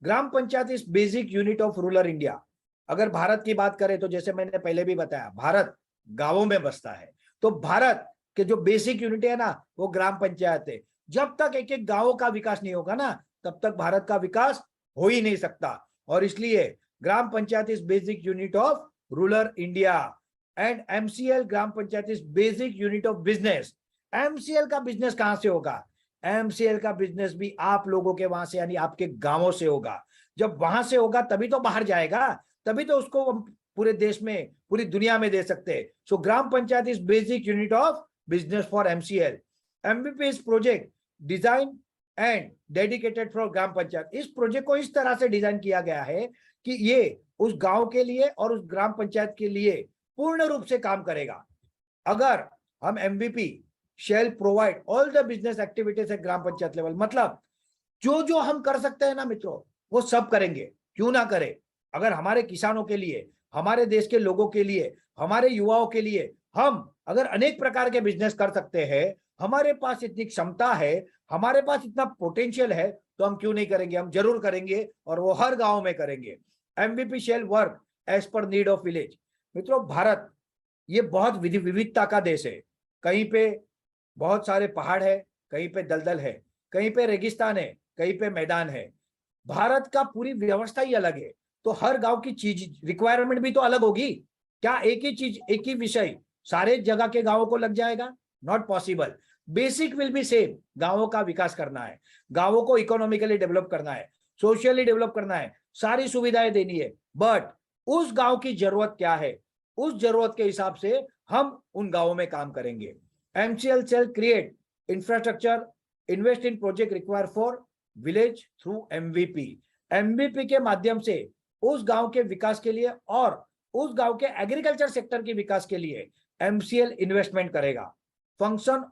Gram panchayat is basic unit of rural India. अगर भारत की बात करें तो जैसे मैंने पहले भी बताया, भारत गांवों में बसता है, तो भारत के जो बेसिक यूनिट है ना वो ग्राम पंचायत है। जब तक एक एक गांवों का विकास नहीं होगा ना, तब तक भारत का विकास हो ही नहीं सकता। और इसलिए gram panchayat is basic unit of rural India and MCL gram panchayat is basic unit of business. MCL का बिजनेस कहां से होगा? एमसीएल का बिजनेस भी आप लोगों के वहां से, यानी आपके गांवों से होगा। जब वहां से होगा तभी तो बाहर जाएगा, तभी तो उसको हम पूरे देश में, पूरी दुनिया में दे सकते हैं। So gram panchayat is basic unit of business for MCL. MVP is project design and dedicated for gram panchayat. इस प्रोजेक्ट को इस तरह से डिजाइन किया गया है कि ये उस गांव के लिए और उस ग्राम पंचायत के लिए पूर्ण रूप से काम करेगा। अगर हम MVP shall provide all the business activities at gram panchayat level, मतलब जो जो हम कर सकते हैं ना मित्रों, वो सब करेंगे। क्यों ना करें? अगर हमारे किसानों के लिए, हमारे देश के लोगों के लिए, हमारे युवाओं के लिए हम अगर अनेक प्रकार के बिजनेस कर सकते हैं, हमारे पास इतनी क्षमता है, हमारे पास इतना पोटेंशियल है, तो हम क्यों नहीं करेंगे? हम जरूर करेंगे, और वो हर गांव में करेंगे। MVP shall work as per need of village. मित्रों, भारत ये बहुत विविधता का देश है। कहीं पे बहुत सारे पहाड़ है, कहीं पे दलदल है, कहीं पे रेगिस्तान है, कहीं पे मैदान है। भारत का पूरी व्यवस्था ही अलग है, तो हर गांव की चीज रिक्वायरमेंट भी तो अलग होगी। क्या एक ही चीज, एक ही विषय सारे जगह के गांवों को लग जाएगा? Not possible. Basic will be same. गांवों का विकास करना है, गांवों को इकोनॉमिकली डेवलप करना है। सोशली डेवलप करना है, सारी सुविधाएं देनी है, बट उस गांव की जरूरत क्या है, उस जरूरत के हिसाब से हम उन गांवों में काम करेंगे। MCL shall create infrastructure, invest in project require for village through MVP. MVP के माध्यम से उस गांव के विकास के लिए और उस गांव के एग्रीकल्चर सेक्टर के विकास के लिए एमसीएल इन्वेस्टमेंट करेगा। फंक्शन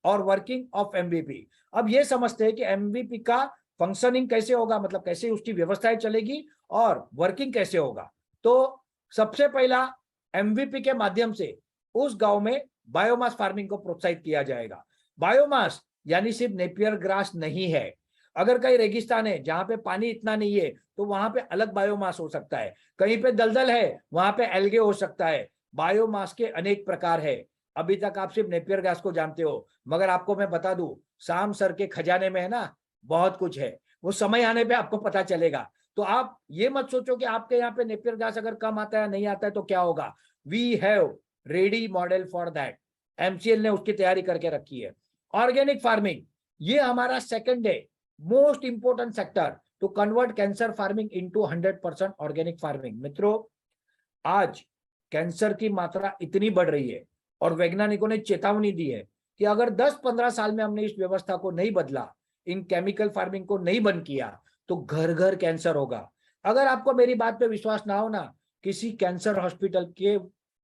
और वर्किंग ऑफ एमवीपी, अब ये समझते हैं कि एमवीपी का फंक्शनिंग कैसे होगा, मतलब कैसे उसकी व्यवस्थाएं चलेगी और वर्किंग कैसे होगा। तो सबसे पहला एमवीपी के माध्यम से उस गांव में बायोमास फार्मिंग को प्रोत्साहित किया जाएगा। बायोमास यानी सिर्फ नेपियर ग्रास नहीं है, अगर कहीं रेगिस्तान है जहां पे पानी इतना नहीं है तो वहां पे अलग बायोमास हो सकता है, कहीं पे दलदल है वहां पे एल्गे हो सकता है। बायोमास के अनेक प्रकार है। अभी तक आप सिर्फ नेपियर घास को जानते हो, मगर आपको मैं बता दूं, शाम सर के खजाने में है ना बहुत कुछ है, वो समय आने पे आपको पता चलेगा। तो आप ये मत सोचो कि आपके यहाँ पे नेपियर घास अगर कम आता है नहीं आता है तो क्या होगा। We have ready model for that, MCL ने उसकी तैयारी करके रखी है। ऑर्गेनिक फार्मिंग, ये हमारा सेकंड है most important sector to convert cancer farming into 100% organic farming. मित्रों, आज कैंसर की मात्रा इतनी बढ़ रही है और वैज्ञानिकों ने चेतावनी दी है कि अगर 10-15 साल में हमने इस व्यवस्था को नहीं बदला, इन केमिकल फार्मिंग को नहीं बंद किया, तो घर घर कैंसर होगा। अगर आपको मेरी बात पे विश्वास ना हो ना, किसी कैंसर हॉस्पिटल के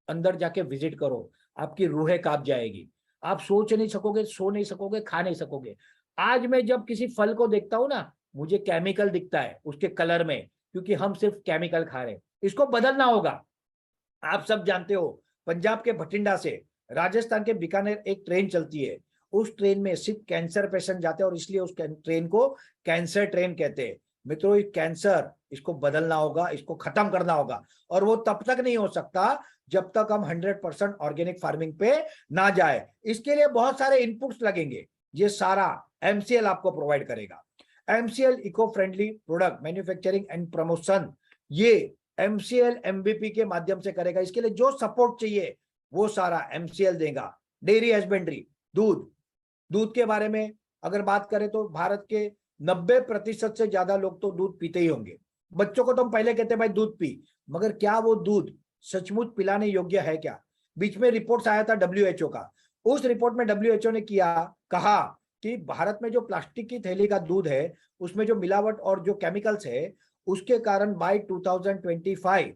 अंदर जाके विजिट करो, आपकी रूहें कांप जाएगी। आप सोच नहीं सकोगे, सो नहीं सकोगे, खा नहीं सकोगे। आज मैं जब किसी फल को देखता हूं ना, मुझे केमिकल दिखता है उसके कलर में, क्योंकि हम सिर्फ केमिकल खा रहे हैं। इसको बदलना होगा। आप सब जानते हो, पंजाब के भटिंडा से राजस्थान के बीकानेर एक ट्रेन चलती है, उस ट्रेन में सिर्फ कैंसर पेशेंट जाते हैं और इसलिए उस ट्रेन को कैंसर ट्रेन कहते हैं। मित्रों, कैंसर, इसको बदलना होगा, इसको खत्म करना होगा, और वो तब तक नहीं हो सकता जब तक हम 100% ऑर्गेनिक फार्मिंग पे ना जाए। इसके लिए बहुत सारे इनपुट्स लगेंगे, ये सारा एमसीएल आपको प्रोवाइड करेगा। MCL eco friendly product manufacturing and promotion, ये एमसीएल एमबीपी के माध्यम से करेगा। इसके लिए जो सपोर्ट चाहिए वो सारा एमसीएल देगा। डेयरी हस्बेंड्री, दूध के बारे में अगर बात करें तो भारत के 90% से ज्यादा लोग तो दूध पीते ही होंगे। बच्चों को तो हम पहले कहते भाई दूध पी, मगर क्या वो दूध सचमुच पिलाने योग्य है क्या? बीच में रिपोर्ट्स आया था डब्ल्यूएचओ का, उस रिपोर्ट में डब्ल्यूएचओ ने कहा कि भारत में जो प्लास्टिक की थैली का दूध है उसमें जो मिलावट और जो केमिकल्स है उसके कारण बाय 2025,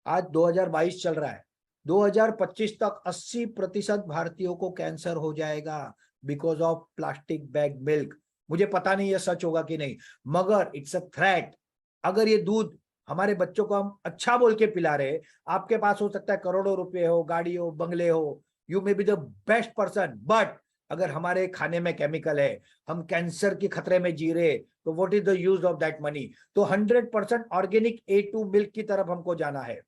आज 2022 चल रहा है, 2025 तक 80% भारतीयों को कैंसर हो जाएगा because of plastic bag milk. मुझे पता नहीं ये सच होगा कि नहीं, मगर इट्स अ थ्रेट। अगर ये दूध हमारे बच्चों को हम अच्छा बोल के पिला रहे, आपके पास हो सकता है करोड़ों रुपए हो, गाड़ी हो, बंगले हो, you may be the best person, but अगर हमारे खाने में केमिकल है, हम कैंसर के खतरे में जी रहे, तो what is the use of that money? तो 100% ऑर्गेनिक A2 मिल्क की तरफ हमको जाना है।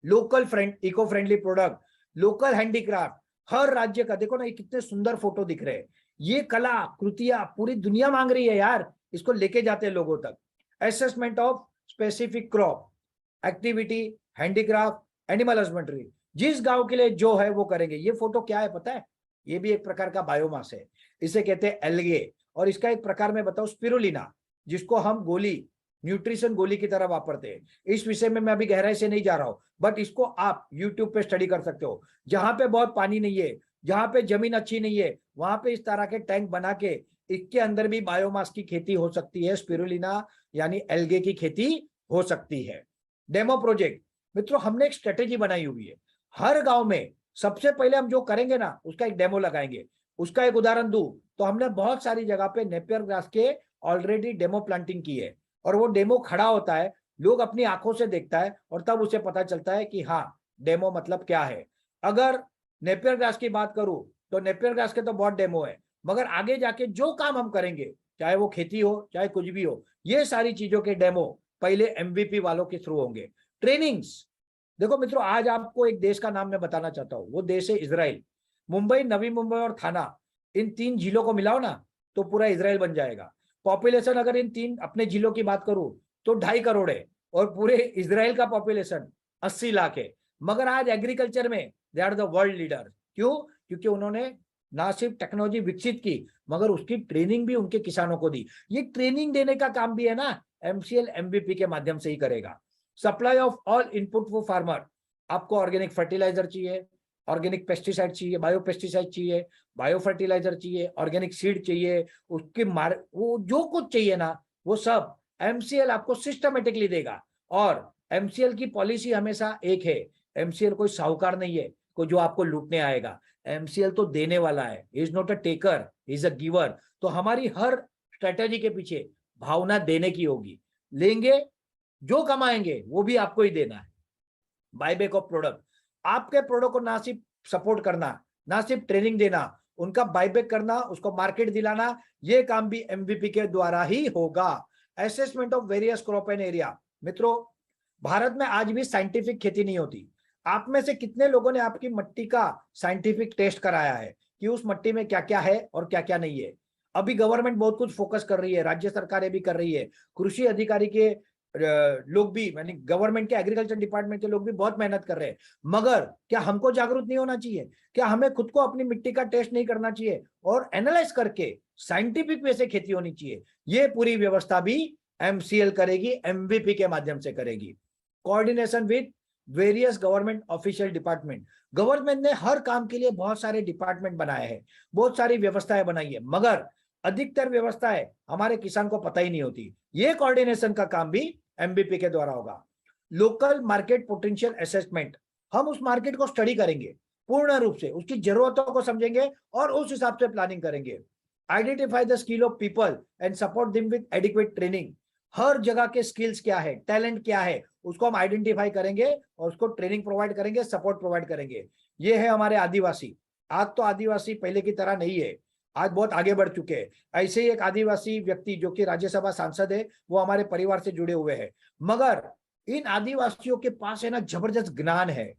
Local eco friendly product, local handicraft, हर राज्य का देखो ना, ये कितने सुंदर फोटो दिख रहे हैं। ये कला कृतियां पूरी दुनिया मांग रही है यार, इसको लेके जाते हैं लोगों तक। Assessment of specific crop activity, handicraft, animal husbandry, जिस गांव के लिए जो है वो करेंगे। ये फोटो क्या है पता है? ये भी एक प्रकार का बायोमास है, इसे कहते हैं एल्गे, और इसका एक प्रकार में बताओ स्पिरुलिना, जिसको हम गोली, न्यूट्रिशन गोली की तरह वापरते हैं। इस विषय में मैं अभी गहराई से नहीं जा रहा हूं, बट इसको आप यूट्यूब पे स्टडी कर सकते हो। जहां पे बहुत पानी नहीं है, जहां पे जमीन अच्छी नहीं है, वहां पे इस तरह के टैंक बना के इसके अंदर भी बायोमास की खेती हो सकती है, स्पिरुलिना यानी एल्गे की खेती हो सकती है। डेमो प्रोजेक्ट, मित्रों हमने एक स्ट्रेटेजी बनाई हुई है। हर गांव में सबसे पहले हम जो करेंगे ना, उसका एक डेमो लगाएंगे। उसका एक उदाहरण दूं तो हमने बहुत सारी जगह पे नेपियर ग्रास के ऑलरेडी डेमो प्लांटिंग की है, और वो डेमो खड़ा होता है, लोग अपनी आंखों से देखता है और तब उसे पता चलता है कि हाँ डेमो मतलब क्या है। अगर नेपियर ग्रास की बात करूं तो नेपियर ग्रास के तो बहुत डेमो है, मगर आगे जाके जो काम हम करेंगे, चाहे वो खेती हो चाहे कुछ भी हो, ये सारी चीजों के डेमो पहले एमवीपी वालों के थ्रू होंगे। ट्रेनिंग्स, देखो मित्रों आज आपको एक देश का नाम मैं बताना चाहता हूं, वो देश है इजराइल। मुंबई, नवी मुंबई और थाना, इन 3 जिलों को मिलाओ ना तो पूरा इजराइल बन जाएगा। पॉपुलेशन अगर इन 3 अपने जिलों की बात करूं तो 2.5 करोड़ है, और पूरे इजराइल का पॉपुलेशन 80 लाख है। मगर आज एग्रीकल्चर में they are the world leader. क्यों? क्योंकि उन्होंने ना सिर्फ टेक्नोलॉजी विकसित की, मगर उसकी ट्रेनिंग भी उनके किसानों को दी। ये ट्रेनिंग देने का काम भी है ना, एमसीएल एमवीपी के माध्यम से ही करेगा। Supply of all input for farmer, आपको ऑर्गेनिक फर्टिलाइजर चाहिए, ऑर्गेनिक पेस्टिसाइड चाहिए, बायो पेस्टिसाइड चाहिए, बायो फर्टिलाइजर चाहिए, ऑर्गेनिक सीड चाहिए, उसकी वो जो कुछ चाहिए ना वो सब एमसीएल आपको सिस्टमेटिकली देगा। और एमसीएल की पॉलिसी हमेशा एक है, एमसीएल कोई साहूकार नहीं है को जो आपको लूटने आएगा, एमसीएल तो देने वाला है, is not a taker, is a giver. तो हमारी हर स्ट्रेटेजी के पीछे भावना देने की होगी, लेंगे जो कमाएंगे वो भी आपको ही देना है। बायबैक ऑफ प्रोडक्ट, आपके प्रोडक्ट को ना सिर्फ सपोर्ट करना, ना सिर्फ ट्रेनिंग देना, उनका बायबैक करना, उसको मार्केट दिलाना, ये काम भी एमवीपी के द्वारा ही होगा। Assessment of various crop and area, मित्रों भारत में आज भी साइंटिफिक खेती नहीं होती। आप में से कितने लोगों ने आपकी मिट्टी का साइंटिफिक टेस्ट कराया है कि उस मिट्टी में क्या क्या है और क्या क्या नहीं है? अभी गवर्नमेंट बहुत कुछ फोकस कर रही है, राज्य सरकारें भी कर रही है, कृषि अधिकारी के लोग भी, यानी गवर्नमेंट के एग्रीकल्चर डिपार्टमेंट के लोग भी बहुत मेहनत कर रहे हैं। मगर क्या हमको जागरूक नहीं होना चाहिए? क्या हमें खुद को अपनी मिट्टी का टेस्ट नहीं करना चाहिए और एनालाइज करके साइंटिफिक वे से खेती होनी चाहिए? ये पूरी व्यवस्था भी एमसीएल करेगी, एमवीपी के माध्यम से करेगी। Coordination with various government official department, government ने हर काम के लिए बहुत सारे डिपार्टमेंट बनाए हैं, बहुत सारी व्यवस्थाएं बनाई है, मगर अधिकतर व्यवस्थाएं हमारे किसान को पता ही नहीं होती। ये कोऑर्डिनेशन का काम भी एमबीपी के द्वारा होगा। लोकल मार्केट पोटेंशियल असेसमेंट, हम उस मार्केट को स्टडी करेंगे पूर्ण रूप से, उसकी जरूरतों को समझेंगे और उस हिसाब से प्लानिंग करेंगे। Identify the skill of people and support them with adequate training, हर जगह के स्किल्स क्या है, टैलेंट क्या है, उसको हम आइडेंटिफाई करेंगे और उसको ट्रेनिंग प्रोवाइड करेंगे, सपोर्ट प्रोवाइड करेंगे। ये है हमारे आदिवासी। आज तो आदिवासी पहले की तरह नहीं है, आज बहुत आगे बढ़ चुके हैं। ऐसे ही एक आदिवासी व्यक्ति जो कि राज्यसभा सांसद है, वो हमारे परिवार से जुड़े हुए हैं, मगर इन आदिवासियों के पास है ना जबरदस्त ज्ञान है,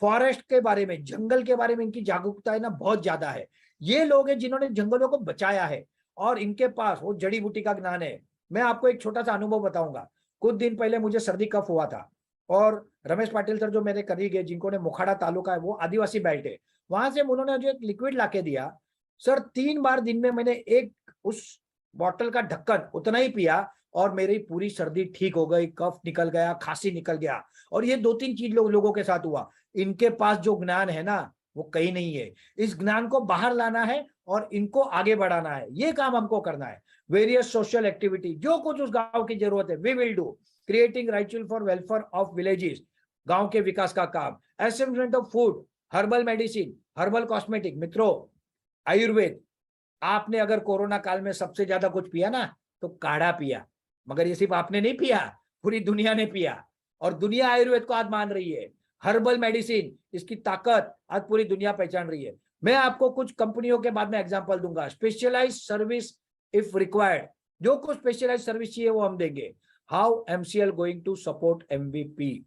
फॉरेस्ट के बारे में, जंगल के बारे में इनकी जागरूकता है ना बहुत ज्यादा है। ये लोग हैं जिन्होंने जंगलों को बचाया है और इनके पास वो जड़ी बूटी का ज्ञान है। मैं आपको एक छोटा सा अनुभव बताऊंगा। कुछ दिन पहले मुझे सर्दी कफ हुआ था और रमेश पाटिल सर जो मेरे करीब है, जिनको ने मोखाड़ा तालुका है, वो आदिवासी बेल्ट है, वहां से उन्होंने जो एक लिक्विड लाके दिया सर, 3 बार दिन में मैंने एक उस बॉटल का ढक्कन उतना ही पिया और मेरी पूरी सर्दी ठीक हो गई, कफ निकल गया, खांसी निकल गया। और ये 2-3 चीज लोगों के साथ हुआ। इनके पास जो ज्ञान है ना वो कहीं नहीं है, इस ज्ञान को बाहर लाना है और इनको आगे बढ़ाना है, ये काम हमको करना है। वेरियस सोशल एक्टिविटी, जो कुछ उस गांव की जरूरत है we will do. Creating ritual for welfare of villages, गांव के विकास का काम। Assessment of food, herbal medicine, herbal cosmetic. मित्रों आयुर्वेद, आपने अगर कोरोना काल में सबसे ज्यादा कुछ पिया ना तो काढ़ा पिया, मगर ये सिर्फ आपने नहीं पिया, पूरी दुनिया ने पिया और दुनिया आयुर्वेद को आज मान रही है। हर्बल मेडिसिन, इसकी ताकत आज पूरी दुनिया पहचान रही है। मैं आपको कुछ कंपनियों के बाद में एग्जांपल दूंगा। स्पेशलाइज्ड सर्विस इफ रिक्वायर्ड, जो कुछ स्पेशलाइज्ड सर्विस चाहिए वो हम देंगे। How MCL going to support MVP?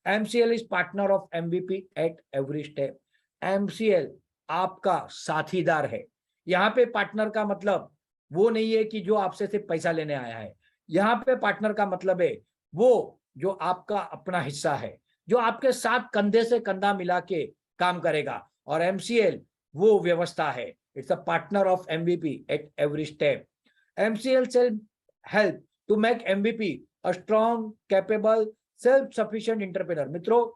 MCL is partner of MVP at every step. MCL आपका साथीदार है। यहाँ पे पार्टनर का मतलब वो नहीं है कि जो आपसे सिर्फ पैसा लेने आया है। यहाँ पे पार्टनर का मतलब है वो जो आपका अपना हिस्सा है, जो आपके साथ कंधे से कंधा मिला के काम करेगा। और एमसीएल वो व्यवस्था है, it's a partner of MVP at every step. MCL shall help to make MVP a strong, capable, self sufficient entrepreneur. मित्रों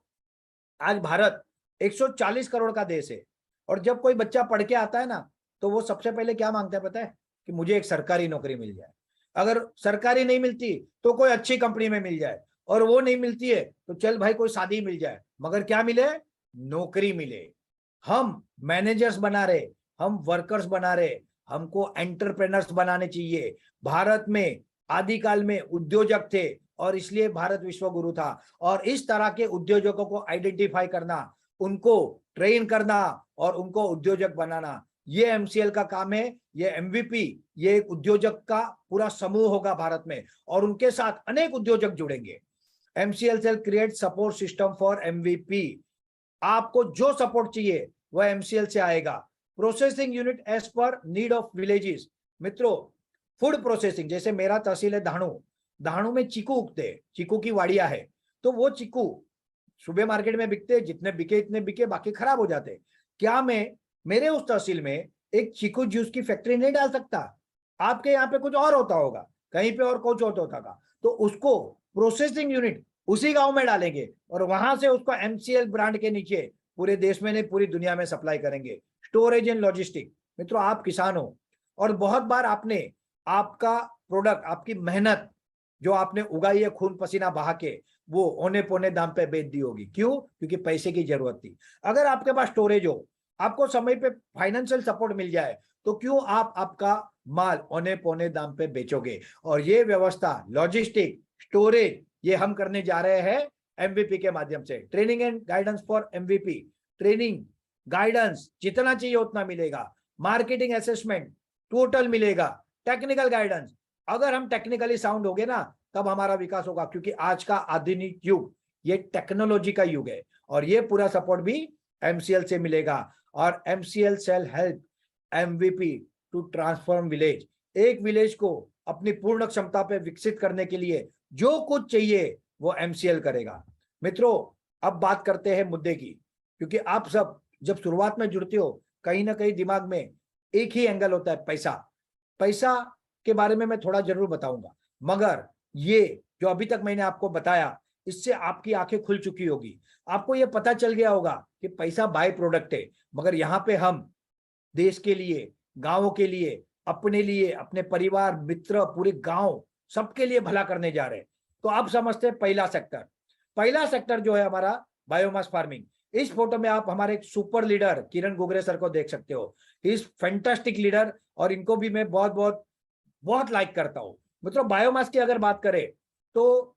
आज भारत 140 करोड़ का देश है और जब कोई बच्चा पढ़ के आता है ना तो वो सबसे पहले क्या मांगता है पता है? कि मुझे एक सरकारी नौकरी मिल जाए। अगर सरकारी नहीं मिलती तो कोई अच्छी कंपनी में मिल जाए, और वो नहीं मिलती है तो चल भाई कोई शादी मिल जाए, मगर क्या मिले? नौकरी मिले। हम मैनेजर्स बना रहे, हम वर्कर्स बना रहे, हमको एंटरप्रेनर्स बनाने चाहिए। भारत में आदिकाल में उद्योजक थे और इसलिए भारत विश्व गुरु था। और इस तरह के उद्योजकों को आइडेंटिफाई करना, उनको ट्रेन करना और उनको उद्योजक बनाना, ये एमसीएल का काम है। ये एमवीपी, ये एक उद्योजक का पूरा समूह होगा भारत में और उनके साथ अनेक उद्योजक जुड़ेंगे। MCL shall create support system for MVP. आपको जो सपोर्ट चाहिए वह एमसीएल से आएगा। Processing unit as per need of villages. मित्रों फूड प्रोसेसिंग, जैसे मेरा तहसील है दाणू, दाणू में चीकू उगते हैं, चीकू की वाड़ियां है, तो वो चीकू सुबह मार्केट में बिकते, जितने बिके इतने बिके, बाकी खराब हो जाते। क्या मैं मेरे उस तहसील में एक चीकू जूस की फैक्ट्री नहीं डाल सकता? आपके यहाँ पे कुछ और होता होगा, कहीं पे और कुछ होता था, तो उसको प्रोसेसिंग यूनिट उसी गांव में डालेंगे और वहां से उसको एमसीएल ब्रांड के नीचे पूरे देश में नहीं पूरी दुनिया में सप्लाई करेंगे। Storage and logistic. मित्रों, आप किसान हो और बहुत बार आपने आपका प्रोडक्ट, आपकी मेहनत जो आपने उगाई है खून पसीना बहा के, वो औने पौने दाम पे बेच दी होगी। क्यों? क्योंकि पैसे की जरूरत थी। अगर आपके पास स्टोरेज हो, आपको समय पे फाइनेंशियल सपोर्ट मिल जाए, तो क्यों आप आपका माल औने पौने दाम पे बेचोगे? और ये व्यवस्था, लॉजिस्टिक, स्टोरेज, ये हम करने जा रहे हैं एमवीपी के माध्यम से। Training and guidance for MVP. Training guidance जितना चाहिए उतना मिलेगा, मार्केटिंग असेसमेंट टोटल मिलेगा, टेक्निकल गाइडेंस। अगर हम टेक्निकली साउंड हो गए ना, तब हमारा विकास होगा, क्योंकि आज का आधुनिक युग ये टेक्नोलॉजी का युग है और ये पूरा सपोर्ट भी एमसीएल से मिलेगा। और MCL shall help MVP to transform village. एक विलेज को अपनी पूर्ण क्षमता पे विकसित करने के लिए जो कुछ चाहिए वो एमसीएल करेगा। मित्रों, अब बात करते हैं मुद्दे की, क्योंकि आप सब जब शुरुआत में जुड़ते हो, कहीं ना कहीं दिमाग में एक ही एंगल होता है, पैसा। पैसा के बारे में मैं थोड़ा जरूर बताऊंगा, मगर ये जो अभी तक मैंने आपको बताया, इससे आपकी आंखें खुल चुकी होगी। आपको ये पता चल गया होगा कि पैसा बाय प्रोडक्ट है, मगर यहाँ पे हम देश के लिए, गांवों के लिए, अपने लिए, अपने परिवार, मित्र, पूरे गांव, सबके लिए भला करने जा रहे हैं। तो आप समझते हैं पहला सेक्टर जो है हमारा बायोमास फार्मिंग। इस फोटो में आप हमारे एक सुपर लीडर किरण गुगरे सर को देख सकते हो। इज फैंटास्टिक लीडर और इनको भी मैं बहुत बहुत बहुत लाइक करता हूं। मतलब बायोमास की अगर बात करें तो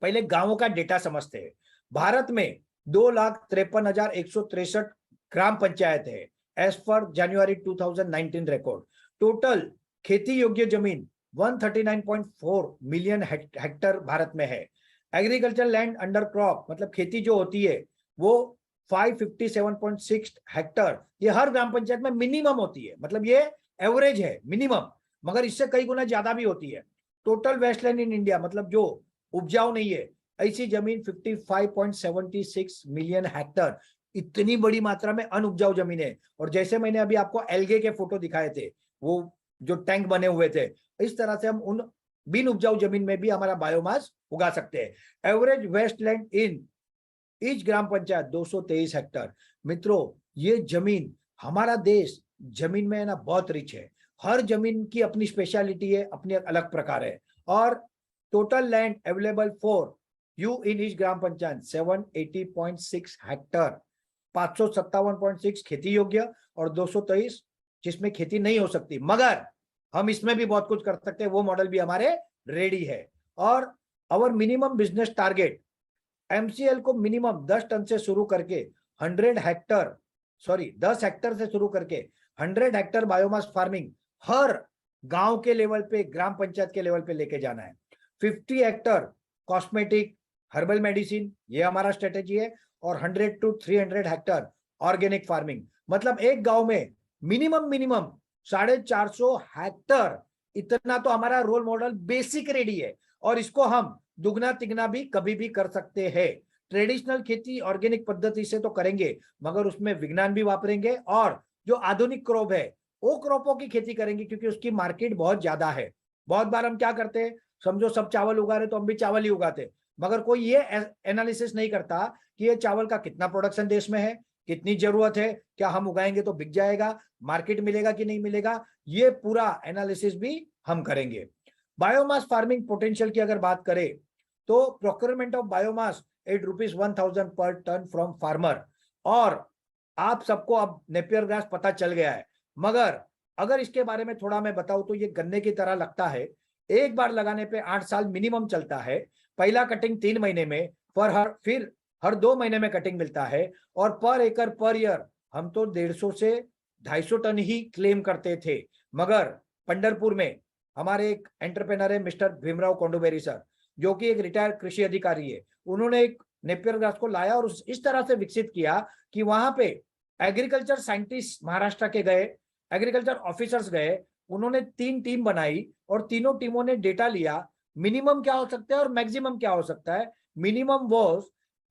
पहले गांवों का डेटा समझते हैं। भारत में 2,53,163 ग्राम पंचायत है एज पर जनवरी 2019 रिकॉर्ड। टोटल खेती योग्य जमीन 139.4 मिलियन हेक्टर भारत में है। एग्रीकल्चर लैंड अंडर क्रॉप, मतलब खेती जो होती है वो 557.6 हेक्टर, ये हर ग्राम पंचायत में मिनिमम होती है, मतलब ये एवरेज है, मिनिमम, मगर इससे कई गुना ज्यादा भी होती है। टोटल वेस्टलैंड इन इंडिया, मतलब जो उपजाऊ नहीं है, ऐसी जमीन 55.76 मिलियन हेक्टर। इतनी बड़ी मात्रा में अनउपजाऊ जमीन है। और जैसे मैंने अभी आपको एल्गे के फोटो दिखाए थे, वो जो टैंक बने हुए थे, इस तरह से हम उन बिन उपजाऊ जमीन में भी हमारा बायोमास उगा सकते हैं। Average wasteland in each gram panchayat 223 hectare. मित्रों, ये जमीन, हमारा देश जमीन में है ना बहुत रिच है। हर जमीन की अपनी स्पेशलिटी है, अपनी अलग प्रकार है। और total land available for you in each gram panchayat 780.6 Hector, 557.6 खेती योग्य और 223 जिसमें खेती नहीं हो सकती, मगर हम इसमें भी बहुत कुछ कर सकते हैं। वो मॉडल भी हमारे रेडी है। और अवर मिनिमम बिजनेस टारगेट, एमसीएल को मिनिमम 10 टन से शुरू करके 10 हेक्टर से शुरू करके 100 हेक्टर बायोमास फार्मिंग हर गांव के लेवल पे, ग्राम पंचायत के लेवल पे लेके जाना है। 50 हेक्टर कॉस्मेटिक हर्बल मेडिसिन, ये हमारा स्ट्रेटेजी है। और 100 to 300 हेक्टर ऑर्गेनिक फार्मिंग, मतलब एक गांव में मिनिमम 450 हेक्टर। इतना तो हमारा रोल मॉडल बेसिक रेडी है और इसको हम दुगना तिगना भी कभी भी कर सकते हैं। ट्रेडिशनल खेती ऑर्गेनिक पद्धति से तो करेंगे, मगर उसमें विज्ञान भी वापरेंगे और जो आधुनिक क्रॉप है वो क्रॉपों की खेती करेंगे, क्योंकि उसकी मार्केट बहुत ज्यादा है। बहुत बार हम क्या करते हैं, समझो सब चावल उगा रहे तो हम भी चावल ही उगाते, मगर कोई ये एनालिसिस नहीं करता कि ये चावल का कितना प्रोडक्शन देश में है, कितनी जरूरत है, क्या हम उगाएंगे तो बिक जाएगा, मार्केट मिलेगा कि नहीं मिलेगा, ये पूरा एनालिसिस भी हम करेंगे। बायोमास फार्मिंग पोटेंशियल की अगर बात करें तो प्रोक्योरमेंट ऑफ बायोमास एट ₹1,000 पर टन फ्रॉम फार्मर। और आप सबको अब नेपियर ग्रास पता चल गया है, मगर अगर इसके बारे में थोड़ा मैं बताऊं तो ये गन्ने की तरह लगता है। एक बार लगाने पे 8 साल मिनिमम चलता है। पहला कटिंग 3 महीने में, फिर हर 2 महीने में कटिंग मिलता है। और पर एकड़ पर ईयर हम तो 150 से 250 टन ही क्लेम करते थे, मगर पंढरपुर में हमारे एक एंटरप्रेनर है मिस्टर भीमराव कोंडुबेरी सर, जो कि एक रिटायर्ड कृषि अधिकारी है। उन्होंने एक नेपियर ग्रास को लाया और इस तरह से विकसित किया कि वहां पे एग्रीकल्चर साइंटिस्ट महाराष्ट्र के गए, एग्रीकल्चर ऑफिसर्स गए, उन्होंने 3 टीम बनाई और तीनों टीमों ने डेटा लिया मिनिमम क्या हो सकता है और मैक्सिमम क्या हो सकता है। Minimum was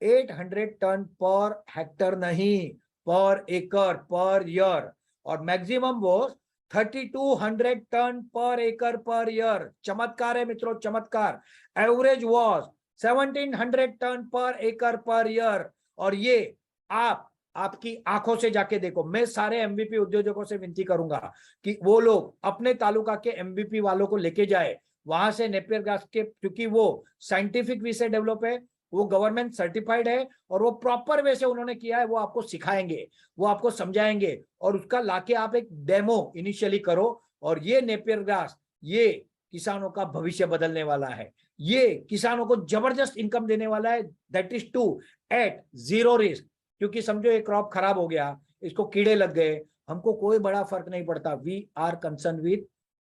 800 ton per hectare, नहीं पर एकड़ पर ईयर, और मैक्सिमम वॉज 3200 टन पर एकड़ पर ईयर। चमत्कार है मित्रों, चमत्कार। एवरेज वॉज 1700 टन पर एकड़ पर ईयर। और ये आपकी आंखों से जाके देखो। मैं सारे एमवीपी उद्योजकों से विनती करूंगा कि वो लोग अपने तालुका के एमवीपी वालों को लेके जाए वहां से नेपियर घास के, क्योंकि वो साइंटिफिक वे से डेवलप है, वो गवर्नमेंट सर्टिफाइड है और वो प्रॉपर वे से उन्होंने किया है। वो आपको सिखाएंगे, वो आपको समझाएंगे और उसका लाके आप एक डेमो इनिशियली करो। और ये नेपियर घास ये किसानों का भविष्य बदलने वाला है, ये किसानों को जबरदस्त इनकम देने वाला है, that is to at zero risk. क्योंकि समझो एक क्रॉप खराब हो गया, इसको कीड़े लग गए, हमको कोई बड़ा फर्क नहीं पड़ता। We are concern with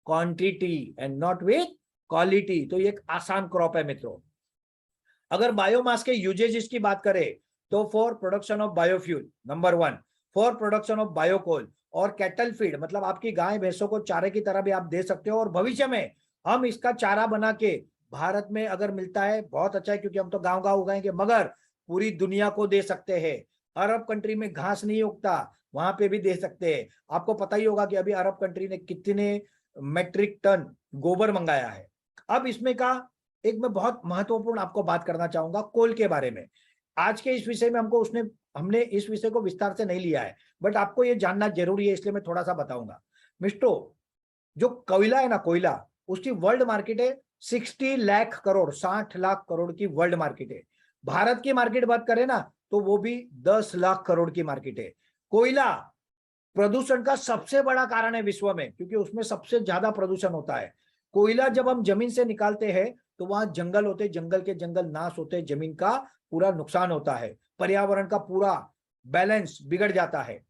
quantity and not with quality. तो ये एक आसान क्रॉप है मित्रों। अगर बायोमास के यूजेजेस की बात करें तो for production of biofuel number 1, for production of biocoal और कैटल फीड, मतलब आपकी गाय भैंसों को चारे की तरह भी आप दे सकते हो। और भविष्य में हम इसका चारा बना के भारत में अगर मिलता है बहुत अच्छा है, क्योंकि हम तो गांव गांव उगाएंगे, मगर पूरी दुनिया को दे सकते हैं। अरब कंट्री में घास नहीं उगता, वहां पे भी दे सकते हैं। आपको पता ही होगा कि अभी अरब कंट्री ने कितने मेट्रिक टन गोबर मंगाया है। अब इसमें का एक मैं बहुत महत्वपूर्ण आपको बात करना चाहूंगा कोल के बारे में। आज के इस विषय में हमने इस विषय को विस्तार से नहीं लिया है, बट आपको ये जानना जरूरी है, इसलिए मैं थोड़ा सा बताऊंगा। मिस्टरों, जो कोयला है ना, कोयला, उसकी वर्ल्ड मार्केट है 60 लाख करोड़, 60 लाख करोड़ की वर्ल्ड मार्केट है। भारत की मार्केट बात करें ना तो वो भी 10 लाख करोड़ की मार्केट है। कोयला प्रदूषण का सबसे बड़ा कारण है विश्व में, क्योंकि उसमें सबसे ज्यादा प्रदूषण होता है। कोयला जब हम जमीन से निकालते हैं तो वहां जंगल होते, जंगल के जंगल नाश होते, जमीन का पूरा नुकसान होता है, पर्यावरण का पूरा बैलेंस बिगड़ जाता है।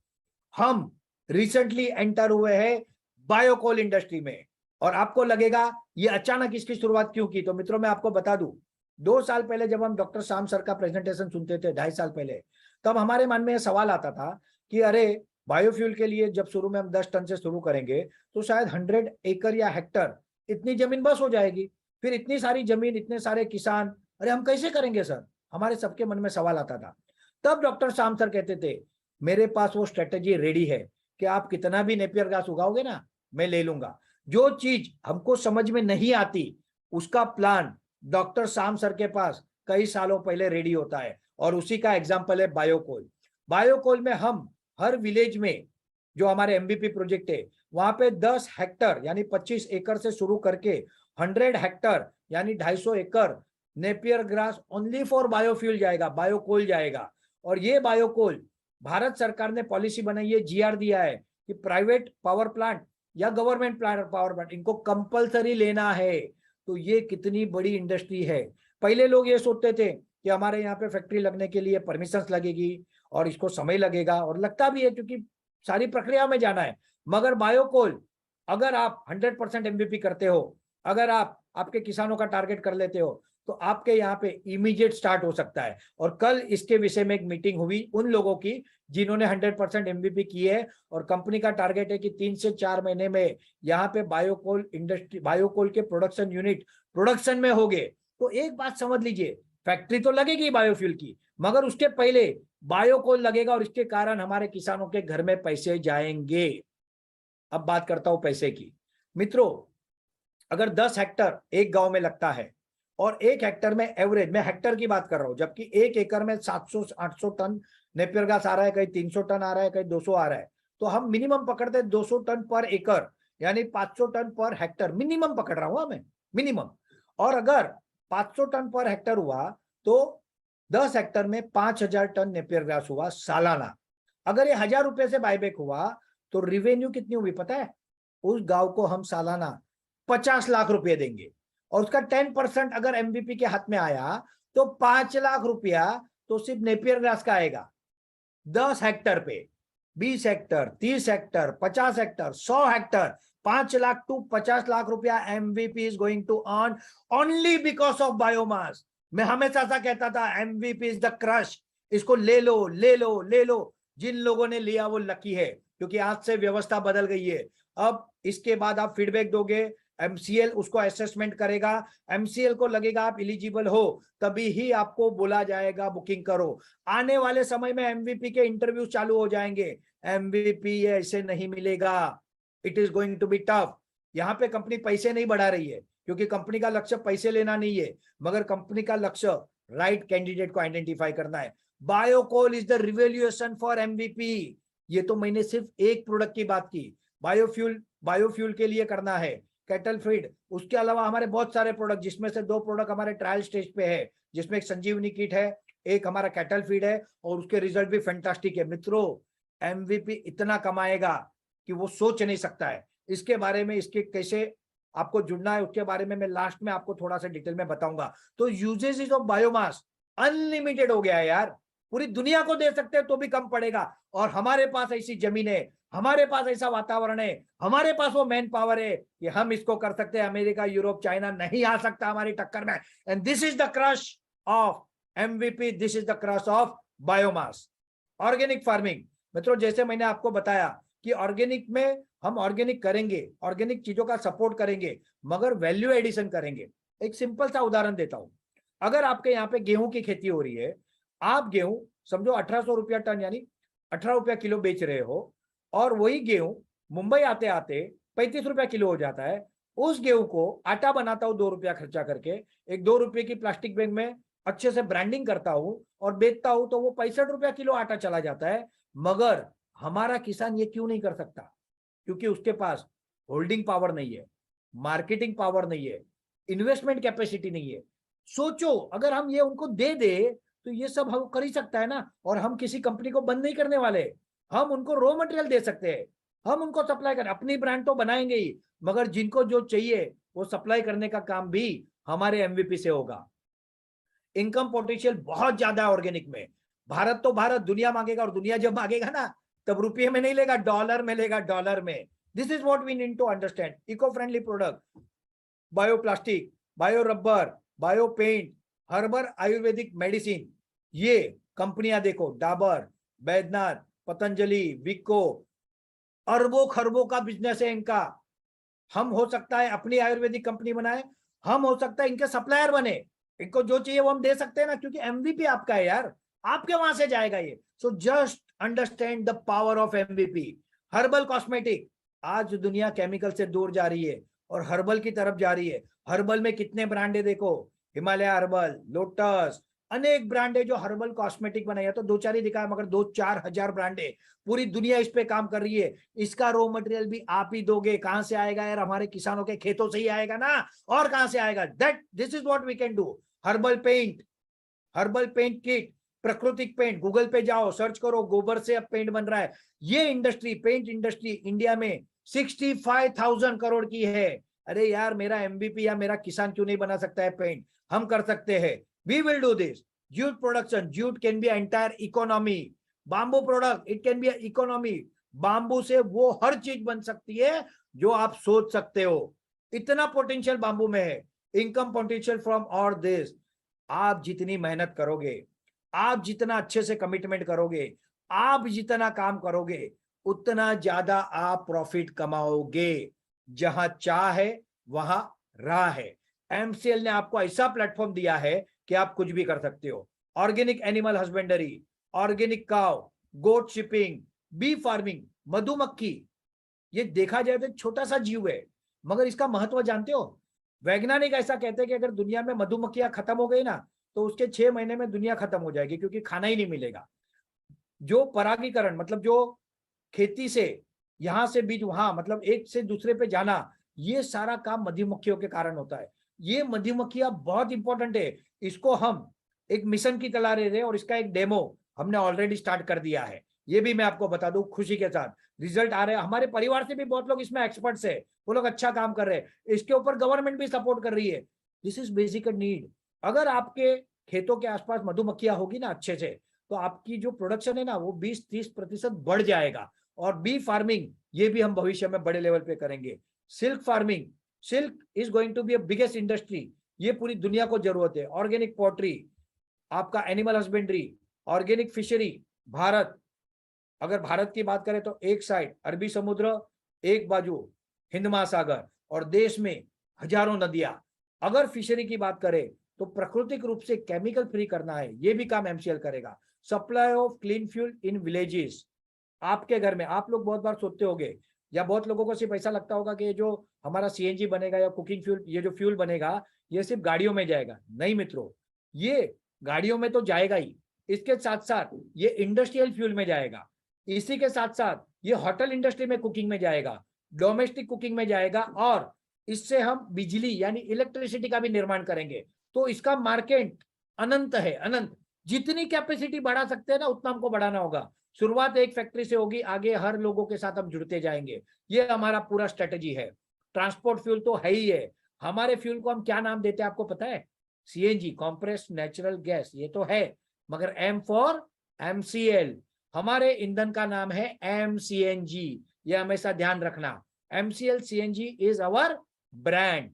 हम रिसेंटली एंटर हुए हैं बायोकोल इंडस्ट्री में। और आपको लगेगा ये अचानक इसकी शुरुआत क्यों की, तो मित्रों मैं आपको बता दूं, 2 साल पहले जब हम डॉक्टर श्याम सर का प्रेजेंटेशन सुनते थे, 2.5 साल पहले, तब हमारे मन में यह सवाल आता था कि अरे बायोफ्यूल के लिए जब शुरू में हम 10 टन से शुरू करेंगे तो शायद 100 एकड़ या हेक्टर इतनी जमीन बस हो जाएगी। फिर इतनी सारी जमीन, इतने सारे किसान, अरे हम कैसे करेंगे सर, हमारे सबके मन में सवाल आता था। तब डॉक्टर श्याम सर कहते थे मेरे पास वो स्ट्रेटेजी रेडी है कि आप कितना भी नेपियर घास उगाओगे ना, मैं ले लूंगा। जो चीज हमको समझ में नहीं आती उसका प्लान डॉक्टर श्याम सर के पास कई सालों पहले रेडी होता है। और उसी का एग्जाम्पल है बायोकोल। बायोकोल में हम हर विलेज में जो हमारे एमबीपी प्रोजेक्ट है वहां पे 10 हेक्टर यानी 25 एकड़ से शुरू करके 100 हेक्टर यानी 250 एकड़ Napier grass only for biofuel जाएगा, बायोकोल जाएगा। और ये बायोकोल भारत सरकार ने पॉलिसी बनाई है, जीआर दिया है कि प्राइवेट पावर प्लांट या गवर्नमेंट पावर प्लांट इनको कंपलसरी लेना है। तो ये कितनी बड़ी इंडस्ट्री है। पहले लोग ये सोचते थे कि हमारे यहाँ पे फैक्ट्री लगने के लिए परमिशन लगेगी और इसको समय लगेगा, और लगता भी है क्योंकि सारी प्रक्रिया में जाना है। मगर बायोकोल अगर आप 100% एमबीपी करते हो, अगर आप आपके किसानों का टारगेट कर लेते हो, तो आपके यहाँ पे इमीडिएट स्टार्ट हो सकता है। और कल इसके विषय में एक मीटिंग हुई उन लोगों की जिन्होंने 100% एमबीपी की है, और कंपनी का टारगेट है कि 3 से 4 महीने में यहाँ पे बायोकोल इंडस्ट्री, बायोकोल के प्रोडक्शन यूनिट प्रोडक्शन में हो गए। तो एक बात समझ लीजिए, फैक्ट्री तो लगेगी बायोफ्यूल की, मगर उसके पहले बायोकोल लगेगा और इसके कारण हमारे किसानों के घर में पैसे जाएंगे। अब बात करता हूं पैसे की। मित्रों, अगर 10 हेक्टर एक गांव में लगता है और एक हेक्टर में एवरेज, मैं हेक्टर की बात कर रहा हूं, जबकि एक एकड़ में 700-800 टन नेपियर घास आ रहा है, कहीं 300 टन आ रहा है, कहीं 200 आ रहा है, तो हम मिनिमम पकड़ते हैं 200 टन पर एकड़ यानी 500 टन पर हेक्टर मिनिमम पकड़ रहा हूं मैं, मिनिमम। और अगर 500 टन पर हेक्टर हुआ तो 10 हेक्टर में 5,000 टन नेपियर घास हुआ सालाना। अगर ये 1,000 रुपए से बायबैक हुआ तो रिवेन्यू कितनी हुई पता है? उस गांव को हम सालाना 50 लाख रुपए देंगे, और उसका 10% अगर एमबीपी के हाथ में आया तो 5 लाख रुपया तो सिर्फ नेपियर घास का आएगा। 10 हेक्टर पे 20 hectare, 30 hectare, 50 hectare, 100 hectare, 5 lakh to 50 lakh रुपया MVP is going to earn only because of biomass. मैं हमेशा ऐसा कहता था एमवीपी इज द क्रश, इसको ले लो ले लो ले लो। जिन लोगों ने लिया वो लकी है, क्योंकि आज से व्यवस्था बदल गई है। अब इसके बाद आप फीडबैक दोगे, एमसीएल उसको असेसमेंट करेगा, एमसीएल को लगेगा आप एलिजिबल हो, तभी ही आपको बोला जाएगा बुकिंग करो। आने वाले समय में एमवीपी के इंटरव्यू चालू हो जाएंगे। एमवीपी ऐसे नहीं मिलेगा, it is going to be tough. यहाँ पे कंपनी पैसे नहीं बढ़ा रही है, क्योंकि कंपनी का लक्ष्य पैसे लेना नहीं है, मगर कंपनी का लक्ष्य राइट कैंडिडेट को आइडेंटिफाई करना है। Biocoal is the revolution for MVP. ये तो मैंने सिर्फ एक प्रोडक्ट की बात की। बायोफ्यूल के लिए करना है, कैटल फीड, उसके अलावा हमारे बहुत सारे प्रोडक्ट, जिसमें से 2 प्रोडक्ट हमारे ट्रायल स्टेज पे है, जिसमें एक संजीवनी किट है, एक हमारा कैटल फीड है, और उसके रिजल्ट भी फैंटास्टिक है। मित्रों, एमवीपी इतना कमाएगा कि वो सोच नहीं सकता है। इसके बारे में, इसके कैसे आपको जुड़ना है, उसके बारे में मैं लास्ट में आपको थोड़ा सा डिटेल में बताऊंगा। तो यूजेज ऑफ बायोमास अनलिमिटेड हो गया है यार, पूरी दुनिया को दे सकते हैं तो भी कम पड़ेगा। और हमारे पास ऐसी जमीन है, हमारे पास ऐसा वातावरण है, हमारे पास वो मैन पावर है कि हम इसको कर सकते हैं। अमेरिका, यूरोप, चाइना नहीं आ सकता हमारी टक्कर में। And this is the crush of MVP, this is the crush of biomass. Organic farming, मित्रों जैसे मैंने आपको बताया कि ऑर्गेनिक में हम ऑर्गेनिक करेंगे, ऑर्गेनिक चीजों का सपोर्ट करेंगे, मगर वैल्यू एडिशन करेंगे। एक सिंपल सा उदाहरण देता हूं। अगर आपके यहाँ पे गेहूं की खेती हो रही है, आप गेहूं समझो 1800 रुपया टन यानी 18 रुपया किलो बेच रहे हो, और वही गेहूं मुंबई आते आते 35 रुपया किलो हो जाता है। उस गेहूं को आटा बनाता हूं 2 रुपया खर्चा करके, एक 2 रुपये की प्लास्टिक बैग में अच्छे से ब्रांडिंग करता हूं और बेचता हूं, तो वो 65 रुपया किलो आटा चला जाता है। मगर हमारा किसान ये क्यों नहीं कर सकता? क्योंकि उसके पास होल्डिंग पावर नहीं है, मार्केटिंग पावर नहीं है, इन्वेस्टमेंट कैपेसिटी नहीं है। सोचो, अगर हम ये उनको दे दे तो ये सब हम कर ही सकता है ना। और हम किसी कंपनी को बंद नहीं करने वाले, हम उनको रॉ मटेरियल दे सकते हैं, हम उनको सप्लाई करें। अपनी ब्रांड तो बनाएंगे ही, मगर जिनको जो चाहिए वो सप्लाई करने का काम भी हमारे एमवीपी से होगा। इनकम पोटेंशियल बहुत ज्यादा है ऑर्गेनिक में। भारत तो भारत, दुनिया मांगेगा, और दुनिया जब मांगेगा ना, तब रुपये में नहीं लेगा, डॉलर में लेगा, डॉलर में। This is what we need to understand. Eco friendly product, bioplastic, bio rubber, bio paint, herbal Ayurvedic medicine, ये कंपनियां देखो, डाबर, बैद्यनाथ, पतंजलि, विको, अरबों खरबों का बिजनेस है इनका। हम हो सकता है अपनी आयुर्वेदिक कंपनी बनाए, हम हो सकता है इनके सप्लायर बने, इनको जो चाहिए वो हम दे सकते हैं ना, क्योंकि एमवीपी आपका है यार, आपके वहां से जाएगा ये। So just understand the power of MVP. Herbal cosmetic, आज दुनिया केमिकल से दूर जा रही है और हर्बल की तरफ जा रही है। हर्बल में कितने ब्रांड है देखो, हिमालय हर्बल, लोटस, अनेक ब्रांड है जो हर्बल कॉस्मेटिक बनाई है। तो 2-4 ही दिखाया, मगर 2-4 हजार ब्रांड है, पूरी दुनिया इस पे काम कर रही है। इसका रॉ मटेरियल भी आप ही दोगे। कहां से आएगा यार? हमारे किसानों के खेतों से ही आएगा ना, और कहां से आएगा? That this is what we can do. Herbal paint, herbal paint kit, प्राकृतिक पेंट, गूगल पे जाओ, सर्च करो, गोबर से अब पेंट बन रहा है। ये इंडस्ट्री, पेंट इंडस्ट्री इंडिया में 65,000 करोड़ की है। अरे यार, मेरा एमबीपी या मेरा किसान क्यों नहीं बना सकता है पेंट? हम कर सकते हैं। We will do this. Jute production, jute can be entire economy. Bamboo product, it can be economy. Bamboo से वो हर चीज बन सकती है जो आप सोच सकते हो। इतना पोटेंशियल बांबू में है। Income potential from all this. आप जितनी मेहनत करोगे, आप जितना अच्छे से कमिटमेंट करोगे, आप जितना काम करोगे, उतना ज्यादा आप प्रॉफिट कमाओगे। जहां चाह है वहां राह है। एमसीएल ने आपको ऐसा प्लेटफॉर्म दिया है कि आप कुछ भी कर सकते हो। ऑर्गेनिक एनिमल हस्बेंडरी, ऑर्गेनिक काव, गोट शिपिंग, बी फार्मिंग, मधुमक्खी। ये देखा जाए तो छोटा सा जीव है, मगर इसका महत्व जानते हो? वैज्ञानिक ऐसा कहते हैं कि अगर दुनिया में मधुमक्खियां खत्म हो गई ना, तो उसके 6 महीने में दुनिया खत्म हो जाएगी, क्योंकि खाना ही नहीं मिलेगा। जो परागीकरण, मतलब जो खेती से यहां से बीज वहां, मतलब एक से दूसरे पे जाना, ये सारा काम मधुमक्खियों के कारण होता है। ये मधुमक्खियां बहुत इंपॉर्टेंट है। इसको हम एक मिशन की तरह ले रहे हैं, और इसका एक डेमो हमने ऑलरेडी स्टार्ट कर दिया है। ये भी मैं आपको बता दूं खुशी के साथ, रिजल्ट आ रहे हैं। हमारे परिवार से भी बहुत लोग इसमें एक्सपर्ट्स है, वो लोग अच्छा काम कर रहे हैं। इसके ऊपर गवर्नमेंट भी सपोर्ट कर रही है। This is basic need. अगर आपके खेतों के आसपास मधुमक्खियां होगी ना अच्छे से, तो आपकी जो प्रोडक्शन है ना, वो 20-30% बढ़ जाएगा। और बी फार्मिंग, ये भी हम भविष्य में बड़े लेवल पे करेंगे। Silk farming, silk is going to be a biggest industry, ये पूरी दुनिया को जरूरत है। ऑर्गेनिक पोल्ट्री, आपका animal husbandry, organic fishery. Bharat, अगर भारत की बात करें तो एक साइड अरबी समुद्र, एक बाजू हिंद महासागर, और देश में हजारों नदियां। अगर फिशरी की बात करें तो प्राकृतिक रूप से केमिकल फ्री करना है, ये भी काम एमसीएल करेगा। Supply of clean fuel in villages, आपके घर में आप लोग बहुत बार सोचते होंगे या बहुत लोगों को सिर्फ ऐसा लगता होगा कि ये जो हमारा सीएनजी बनेगा या कुकिंग फ्यूल, ये जो फ्यूल बनेगा ये सिर्फ गाड़ियों में जाएगा। नहीं मित्रों, ये गाड़ियों में तो जाएगा ही, इसके साथ साथ ये इंडस्ट्रियल फ्यूल में जाएगा, इसी के साथ साथ ये होटल इंडस्ट्री में कुकिंग में जाएगा, डोमेस्टिक कुकिंग में जाएगा, और इससे हम बिजली यानी इलेक्ट्रिसिटी का भी निर्माण करेंगे। तो इसका मार्केट अनंत है, अनंत। जितनी कैपेसिटी बढ़ा सकते हैं ना उतना हमको बढ़ाना होगा। शुरुआत एक फैक्ट्री से होगी, आगे हर लोगों के साथ हम जुड़ते जाएंगे। ये हमारा पूरा स्ट्रेटेजी है। ट्रांसपोर्ट फ्यूल तो है ही है। हमारे फ्यूल को हम क्या नाम देते हैं आपको पता है? सीएनजी, कॉम्प्रेस्ड नेचुरल गैस, ये तो है, मगर एम फॉर एमसीएल। हमारे ईंधन का नाम है एमसीएनजी, ये हमेशा ध्यान रखना। MCL CNG is our brand.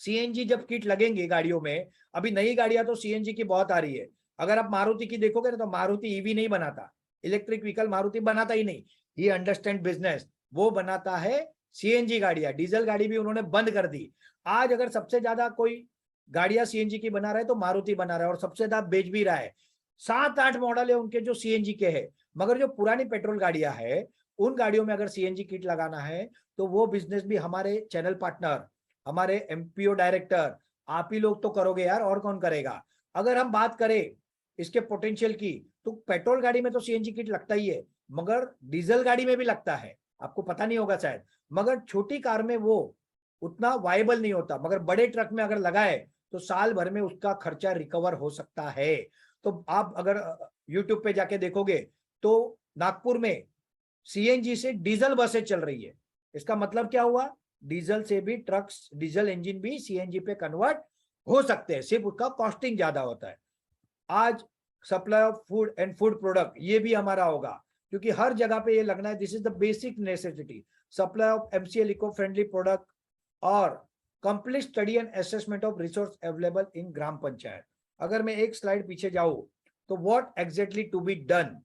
CNG जब किट लगेंगे गाड़ियों में, अभी नई गाड़ियां तो सीएनजी की बहुत आ रही है। अगर आप मारुति की देखोगे ना तो मारुति ईवी नहीं बनाता, इलेक्ट्रिक व्हीकल मारुति बनाता ही नहीं। ही अंडरस्टैंड बिजनेस, वो बनाता है सीएनजी गाड़ियां। डीजल गाड़ी भी उन्होंने बंद कर दी। आज अगर सबसे ज्यादा कोई गाड़ियां सीएनजी की बना रहा है तो मारुति बना रहा है, और सबसे ज्यादा बेच भी रहा है। 7-8 मॉडल है उनके जो सीएनजी के हैं। मगर जो पुरानी पेट्रोल गाड़ियां है उन गाड़ियों में अगर सीएनजी किट लगाना है तो वो बिजनेस भी हमारे चैनल पार्टनर, हमारे एमपीओ डायरेक्टर, आप ही लोग तो करोगे यार, और कौन करेगा। अगर हम बात करें इसके पोटेंशियल की, तो पेट्रोल गाड़ी में तो सीएनजी किट लगता ही है, मगर डीजल गाड़ी में भी लगता है। आपको पता नहीं होगा शायद, मगर छोटी कार में वो उतना वायबल नहीं होता, मगर बड़े ट्रक में अगर लगाए तो साल भर में उसका खर्चा रिकवर हो सकता है। तो आप अगर यूट्यूब पे जाके देखोगे तो नागपुर में सीएनजी से डीजल बसें चल रही है। इसका मतलब क्या हुआ? डीजल से भी ट्रक्स, डीजल इंजन भी सीएनजी पे कन्वर्ट हो सकते हैं, सिर्फ उसका कॉस्टिंग ज्यादा होता है। आज supply of food and food product, ये भी हमारा होगा, क्योंकि हर जगह पे ये लगना है। This is the basic necessity. Supply of MCL eco friendly product और complete study and assessment of resource available in gram panchayat. अगर मैं एक स्लाइड पीछे जाऊं तो what exactly to be done,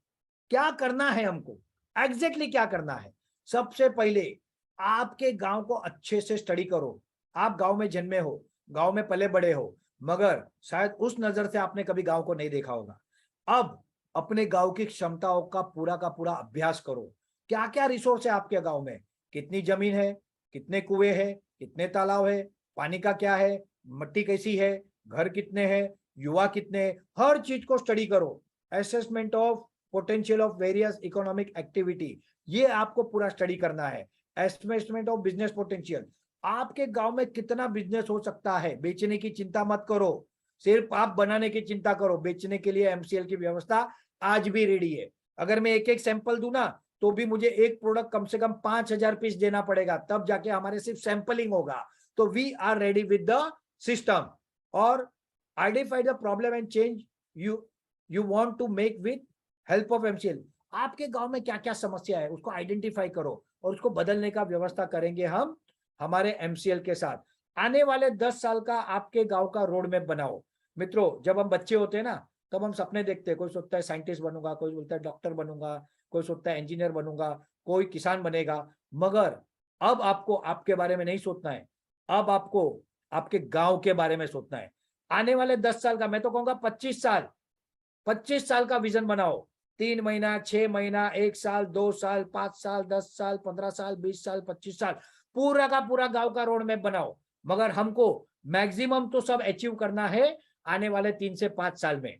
क्या करना है हमको, एग्जैक्टली क्या करना है। सबसे पहले आपके गांव को अच्छे से स्टडी करो। आप गांव में जन्मे हो, गांव में पले बड़े हो, मगर शायद उस नजर से आपने कभी गांव को नहीं देखा होगा। अब अपने गांव की क्षमताओं का पूरा अभ्यास करो। क्या क्या रिसोर्स है आपके गांव में, कितनी जमीन है, कितने कुएं हैं, कितने तालाब है, पानी का क्या है, मिट्टी कैसी है, घर कितने हैं, युवा कितने हैं, हर चीज को स्टडी करो। Assessment of potential of various economic activity, ये आपको पूरा स्टडी करना है। एस्टिमेट ऑफ बिजनेस पोटेंशियल, आपके गांव में कितना बिजनेस हो सकता है। बेचने की चिंता मत करो, सिर्फ आप बनाने की चिंता करो। बेचने के लिए एमसीएल की व्यवस्था आज भी रेडी है। अगर मैं एक एक सैंपल दूं ना तो भी मुझे एक प्रोडक्ट कम से कम 5,000 पीस देना पड़ेगा, तब जाके हमारे सिर्फ सैंपलिंग होगा। तो we are ready with the system. और identify the problem and change you want to make with help of MCL. आपके गांव में क्या क्या समस्या है उसको आइडेंटिफाई करो और उसको बदलने का व्यवस्था करेंगे हम हमारे एमसीएल के साथ। आने वाले 10 साल का आपके गांव का रोड मैप बनाओ। मित्रों, जब हम बच्चे होते हैं ना तब हम सपने देखते हैं। कोई सोचता है साइंटिस्ट बनूंगा, कोई बोलता है डॉक्टर बनूंगा, कोई सोचता है इंजीनियर बनूंगा, कोई किसान बनेगा। मगर अब आपको आपके बारे में नहीं सोचना है, अब आपको आपके गांव के बारे में सोचना है। आने वाले 10 साल का, मैं तो कहूंगा 25 साल का विजन बनाओ। 3 महीना, 6 महीना, 1 साल, 2 साल, 5 साल, 10 साल, 15 साल, 20 साल, 25 साल, पूरा का पूरा गांव का रोड मैप बनाओ। मगर हमको मैक्सिमम तो सब अचीव करना है आने वाले 3 से 5 साल में,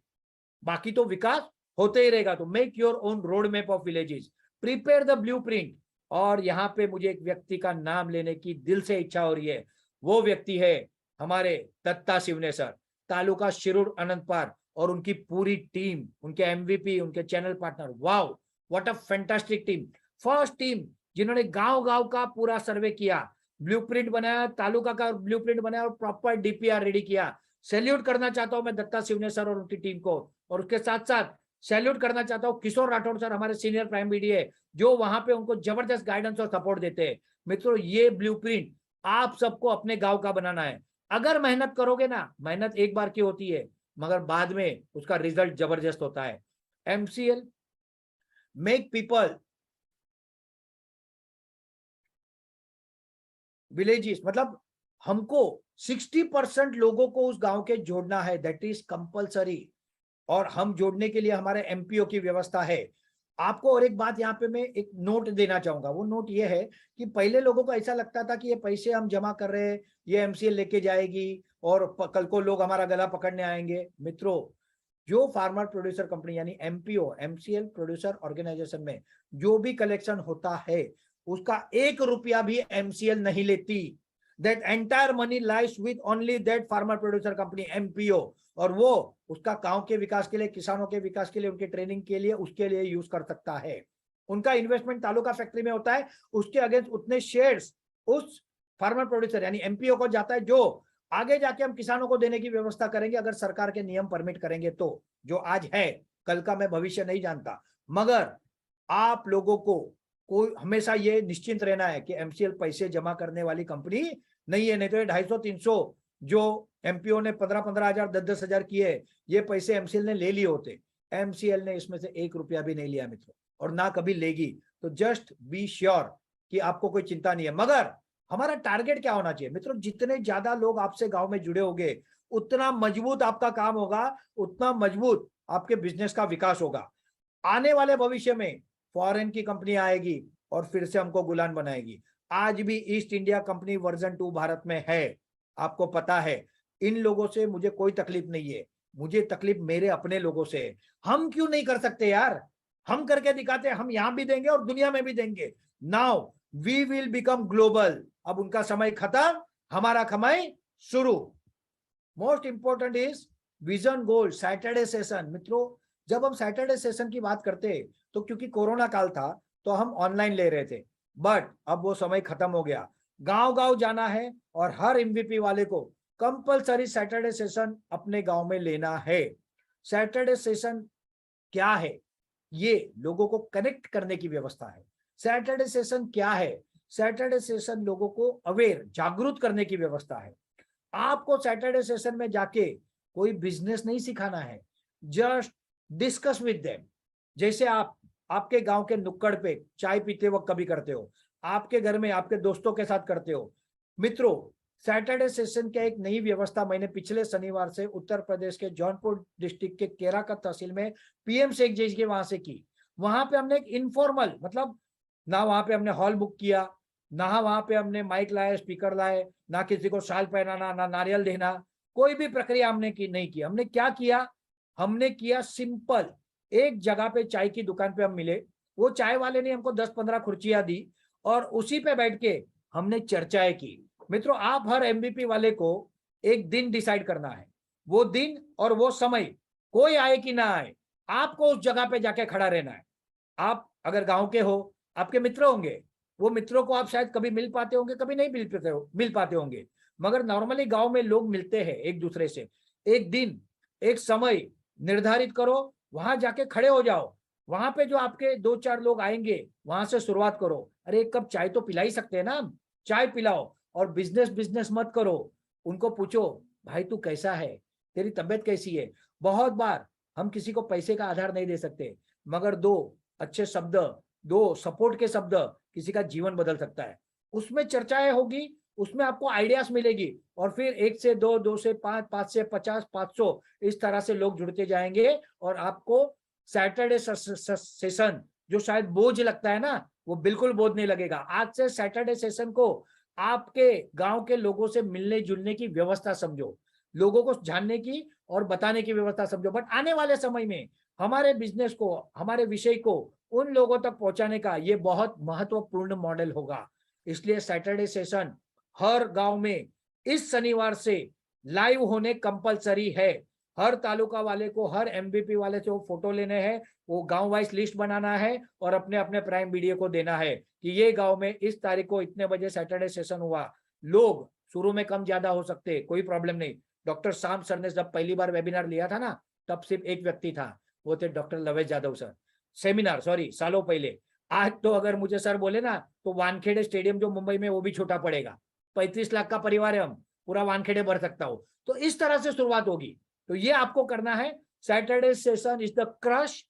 बाकी तो विकास होते ही रहेगा। तो make your own road map of villages, prepare the blueprint. और यहाँ पे मुझे एक व्यक्ति का नाम लेने की दिल से इच्छा हो रही है। वो व्यक्ति है हमारे दत्ता शिवने सर, तालुका शिरूर अनंतपार, और उनकी पूरी टीम, उनके एमवीपी, उनके channel partner. Wow, what a fantastic team. First team जिन्होंने गांव गांव का पूरा सर्वे किया, ब्लूप्रिंट बनाया, तालुका का ब्लूप्रिंट बनाया और प्रॉपर डीपीआर रेडी किया। सैल्यूट करना चाहता हूं मैं दत्ता शिवने सर और उनकी टीम को। और उसके साथ साथ सैल्यूट करना चाहता हूं किशोर राठौड़ सर, हमारे सीनियर प्राइम बीडीए, जो वहां पे उनको जबरदस्त गाइडेंस और सपोर्ट देते हैं। मित्रों, ये ब्लूप्रिंट आप सबको अपने गांव का बनाना है। अगर मेहनत करोगे ना, मेहनत एक बार की होती है मगर बाद में उसका रिजल्ट जबरदस्त होता है। एमसीएल मेक पीपल विलेजेस, मतलब हमको 60% लोगों को उस गांव के जोड़ना है, दैट इज कंपलसरी। और हम जोड़ने के लिए हमारे एमपीओ की व्यवस्था है। आपको और एक बात यहाँ पे मैं एक नोट देना चाहूंगा, वो नोट ये है कि पहले लोगों को ऐसा लगता था कि ये पैसे हम जमा कर रहे हैं, ये एमसीएल लेके जाएगी और कल को लोग हमारा गला पकड़ने आएंगे। मित्रों, जो फार्मर प्रोड्यूसर कंपनी यानी एमपीओ, एमसीएल प्रोड्यूसर ऑर्गेनाइजेशन में जो भी कलेक्शन होता है उसका 1 रुपया भी एमसीएल नहीं लेती। That entire money lies with only that farmer producer company MPO, और वो उसका गांव के विकास के लिए, किसानों के विकास के लिए, उनके ट्रेनिंग के लिए, उसके लिए यूज कर सकता है। उनका इन्वेस्टमेंट तालुका फैक्ट्री में होता है, उसके अगेंस्ट उतने शेयर्स उस फार्मर प्रोड्यूसर यानी एमपीओ को जाता है, जो आगे जाके हम किसानों को देने की व्यवस्था करेंगे अगर सरकार के नियम परमिट करेंगे तो। जो आज है, कल का मैं भविष्य नहीं जानता, मगर आप लोगों को कोई हमेशा ये निश्चिंत रहना है कि एमसीएल पैसे जमा करने वाली कंपनी नहीं है। नहीं तो ये 250-300 जो एमपीओ ने 15-15 हजार 10-10 हजार किए, ये पैसे एमसीएल ने ले लिए होते। एमसीएल ने इसमें से 1 रुपया भी नहीं लिया मित्रों, और ना कभी लेगी। तो जस्ट बी श्योर कि आपको कोई चिंता नहीं है। मगर हमारा टारगेट क्या होना चाहिए मित्रों? जितने ज्यादा लोग आपसे गांव में जुड़े होंगे उतना मजबूत आपका काम होगा, उतना मजबूत आपके बिजनेस का विकास होगा। आने वाले भविष्य में फॉरेन की कंपनी आएगी और फिर से हमको गुलाम बनाएगी। आज भी east India company version 2 Bharat में है, आपको पता है। इन लोगों से मुझे कोई तकलीफ नहीं है, मुझे तकलीफ मेरे अपने लोगों से है। हम क्यों नहीं कर सकते यार? हम करके दिखाते हैं, हम यहां भी देंगे और दुनिया में भी देंगे। Now we will become global. अब उनका समय खत्म, हमारा कमाई शुरू। Most important is vision goal Saturday session. मित्रों, जब हम सैटरडे सेशन की बात करते तो क्योंकि कोरोना काल था तो हम ऑनलाइन ले रहे थे, बट अब वो समय खत्म हो गया। गांव गांव जाना है और हर एमवीपी वाले को कंपलसरी सैटरडे सेशन अपने गांव में लेना है। सैटरडे सेशन क्या है? ये लोगों को कनेक्ट करने की व्यवस्था है। सैटरडे सेशन क्या है? सैटरडे सेशन लोगों को अवेयर, जागरूक करने की व्यवस्था है। आपको सैटरडे सेशन में जाके कोई बिजनेस नहीं सिखाना है, जस्ट डिस्कस विद देम। जैसे आप आपके गांव के नुक्कड़ पे चाय पीते वक्त कभी करते हो, आपके घर में आपके दोस्तों के साथ करते हो। मित्रों, सैटरडे सेशन की एक नई व्यवस्था मैंने पिछले शनिवार से उत्तर प्रदेश के जौनपुर डिस्ट्रिक्ट के केराकत तहसील में पीएम शेख जी के वहां से की। वहां पे हमने एक इनफॉर्मल, मतलब ना वहां पे हमने हॉल बुक किया, ना वहां पे हमने माइक लाए, स्पीकर लाए, ना किसी को शाल पहनाना, ना नारियल देना, कोई भी प्रक्रिया हमने की नहीं की। हमने क्या किया? हमने किया सिंपल, एक जगह पे चाय की दुकान पे हम मिले, वो चाय वाले ने हमको 10-15 खुर्चियां दी और उसी पे बैठ के हमने चर्चाएं की। मित्रों, आप हर एमबीपी वाले को एक दिन डिसाइड करना है, वो दिन और वो समय, कोई आए कि ना आए, आपको उस जगह पे जाके खड़ा रहना है। आप अगर गांव के हो, आपके मित्र होंगे, वो मित्रों को आप शायद कभी मिल पाते होंगे, कभी नहीं मिल पाते होंगे, मगर नॉर्मली गांव में लोग मिलते हैं एक दूसरे से। एक दिन, एक समय निर्धारित करो, वहां जाके खड़े हो जाओ। वहां पे जो आपके 2-4 लोग आएंगे, वहां से शुरुआत करो। अरे एक कप चाय तो पिला ही सकते हैं ना, चाय पिलाओ। और बिजनेस बिजनेस मत करो, उनको पूछो, भाई तू कैसा है, तेरी तबीयत कैसी है। बहुत बार हम किसी को पैसे का आधार नहीं दे सकते, मगर 2 अच्छे शब्द, 2 सपोर्ट के शब्द किसी का जीवन बदल सकता है। उसमें चर्चाएं होगी, उसमें आपको आइडियाज मिलेगी, और फिर 1 से 2, 2 से 5, 5 से 50, 500, इस तरह से लोग जुड़ते जाएंगे। और आपको सैटरडे सेशन जो शायद बोझ लगता है ना, वो बिल्कुल बोझ नहीं लगेगा। आज से सैटरडे सेशन को आपके गांव के लोगों से मिलने जुलने की व्यवस्था समझो, लोगों को जानने की और बताने की व्यवस्था समझो। बट आने वाले समय में हमारे बिजनेस को, हमारे विषय को उन लोगों तक पहुंचाने का ये बहुत महत्वपूर्ण मॉडल होगा। इसलिए सैटरडे सेशन हर गांव में इस शनिवार से लाइव होने कंपलसरी है। हर तालुका वाले को, हर एमबीपी वाले से वो फोटो लेने हैं, वो गांव वाइज लिस्ट बनाना है और अपने अपने प्राइम वीडियो को देना है कि ये गांव में इस तारीख को इतने बजे सैटरडे सेशन हुआ। लोग शुरू में कम ज्यादा हो सकते, कोई प्रॉब्लम नहीं। डॉक्टर शाम सर ने जब पहली बार वेबिनार लिया था ना, तब सिर्फ एक व्यक्ति था, वो थे doctor लवेश Yadav sir. Seminar, sorry, सालों पहले। आज तो अगर मुझे सर बोले ना, तो वानखेड़े स्टेडियम जो मुंबई में, वो भी छोटा पड़ेगा। 35 लाख का परिवार है, हम पूरा वानखेड़े भर सकता हो। तो इस तरह से शुरुआत होगी। तो ये आपको करना है। Saturday session is the crush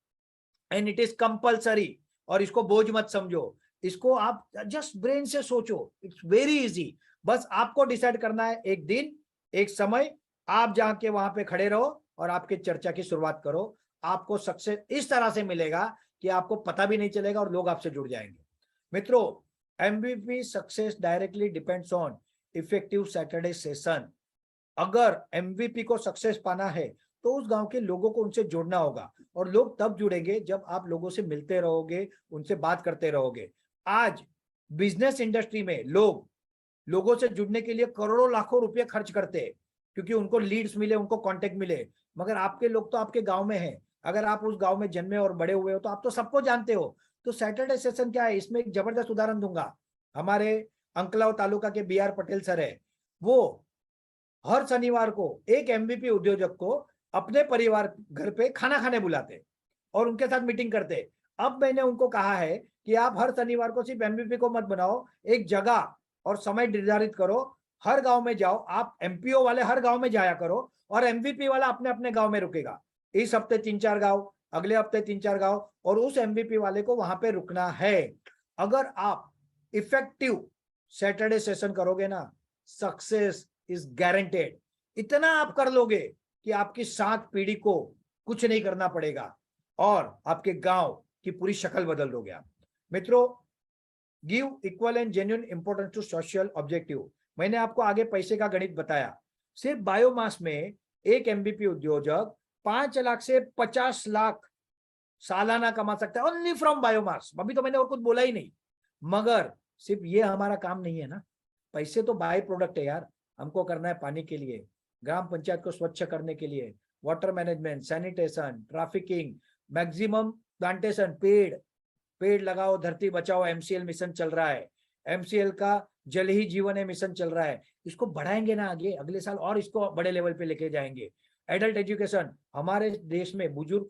and it is compulsory. और इसको बोझ मत समझो, इसको आप जस्ट ब्रेन से सोचो, इट्स वेरी इजी। बस आपको डिसाइड करना है, एक दिन, एक समय, आप जाके वहां पे खड़े रहो और आपके चर्चा की शुरुआत करो। आपको सक्सेस इस तरह से मिलेगा कि आपको पता भी नहीं चलेगा और लोग आपसे जुड़ जाएंगे। मित्रों, MVP success directly depends on effective Saturday session. अगर एमवीपी को सक्सेस पाना है तो उस गांव के लोगों को उनसे जोड़ना होगा, और लोग तब जुड़ेंगे जब आप लोगों से मिलते रहोगे, उनसे बात करते रहोगे। आज बिजनेस इंडस्ट्री में लोगों से जुड़ने के लिए करोड़ों लाखों रुपए खर्च करते हैं, क्योंकि उनको लीड्स मिले, उनको कांटेक्ट मिले। मगर आपके लोग तो आपके गांव में हैं, अगर आप उस गांव में जन्मे और बड़े हुए हो तो आप तो सबको जानते हो। तो सैटरडे सेशन क्या है, इसमें एक जबरदस्त उदाहरण दूंगा। हमारे अंकलाव तालुका के बी आर पटेल सर है, वो हर शनिवार को एक एमवीपी उद्योजक को अपने परिवार घर पे खाना खाने बुलाते और उनके साथ मीटिंग करते। अब मैंने उनको कहा है कि आप हर शनिवार को सिर्फ एमवीपी को मत बनाओ, एक जगह और समय निर्धारित करो, हर गांव में जाओ, आप एमपीओ वाले हर गांव में जाया करो और एमवीपी वाला अपने अपने गांव में रुकेगा। इस हफ्ते 3-4 गांव, अगले हफ्ते 3-4 गांव, और उस एमवीपी वाले को वहां पे रुकना है। अगर आप इफेक्टिव सैटरडे सेशन करोगे ना, सक्सेस इज गारंटेड। इतना आप कर लोगे कि आपकी 7 पीढ़ी को कुछ नहीं करना पड़ेगा और आपके गांव की पूरी शक्ल बदल दोगे आप। मित्रों, give equal and genuine importance to social objective. मैंने आपको आगे पैसे का गणित बताया। सिर्फ बायोमास में एक एमबीपी उद्योजक 5 लाख से 50 लाख सालाना कमा सकता है, ओनली फ्रॉम बायोमास। अभी तो मैंने और कुछ बोला ही नहीं। मगर सिर्फ ये हमारा काम नहीं है ना, पैसे तो बाय प्रोडक्ट है यार। हमको करना है पानी के लिए, ग्राम पंचायत को स्वच्छ करने के लिए, water management, sanitation, trafficking, maximum plantation, पेड़ लगाओ धरती बचाओ, एमसीएल मिशन चल रहा है। एमसीएल का जल ही जीवन है मिशन चल रहा है। इसको बढ़ाएंगे ना आगे, अगले साल और इसको बड़े लेवल पे लेके जाएंगे। एडल्ट एजुकेशन, हमारे देश में बुजुर्ग,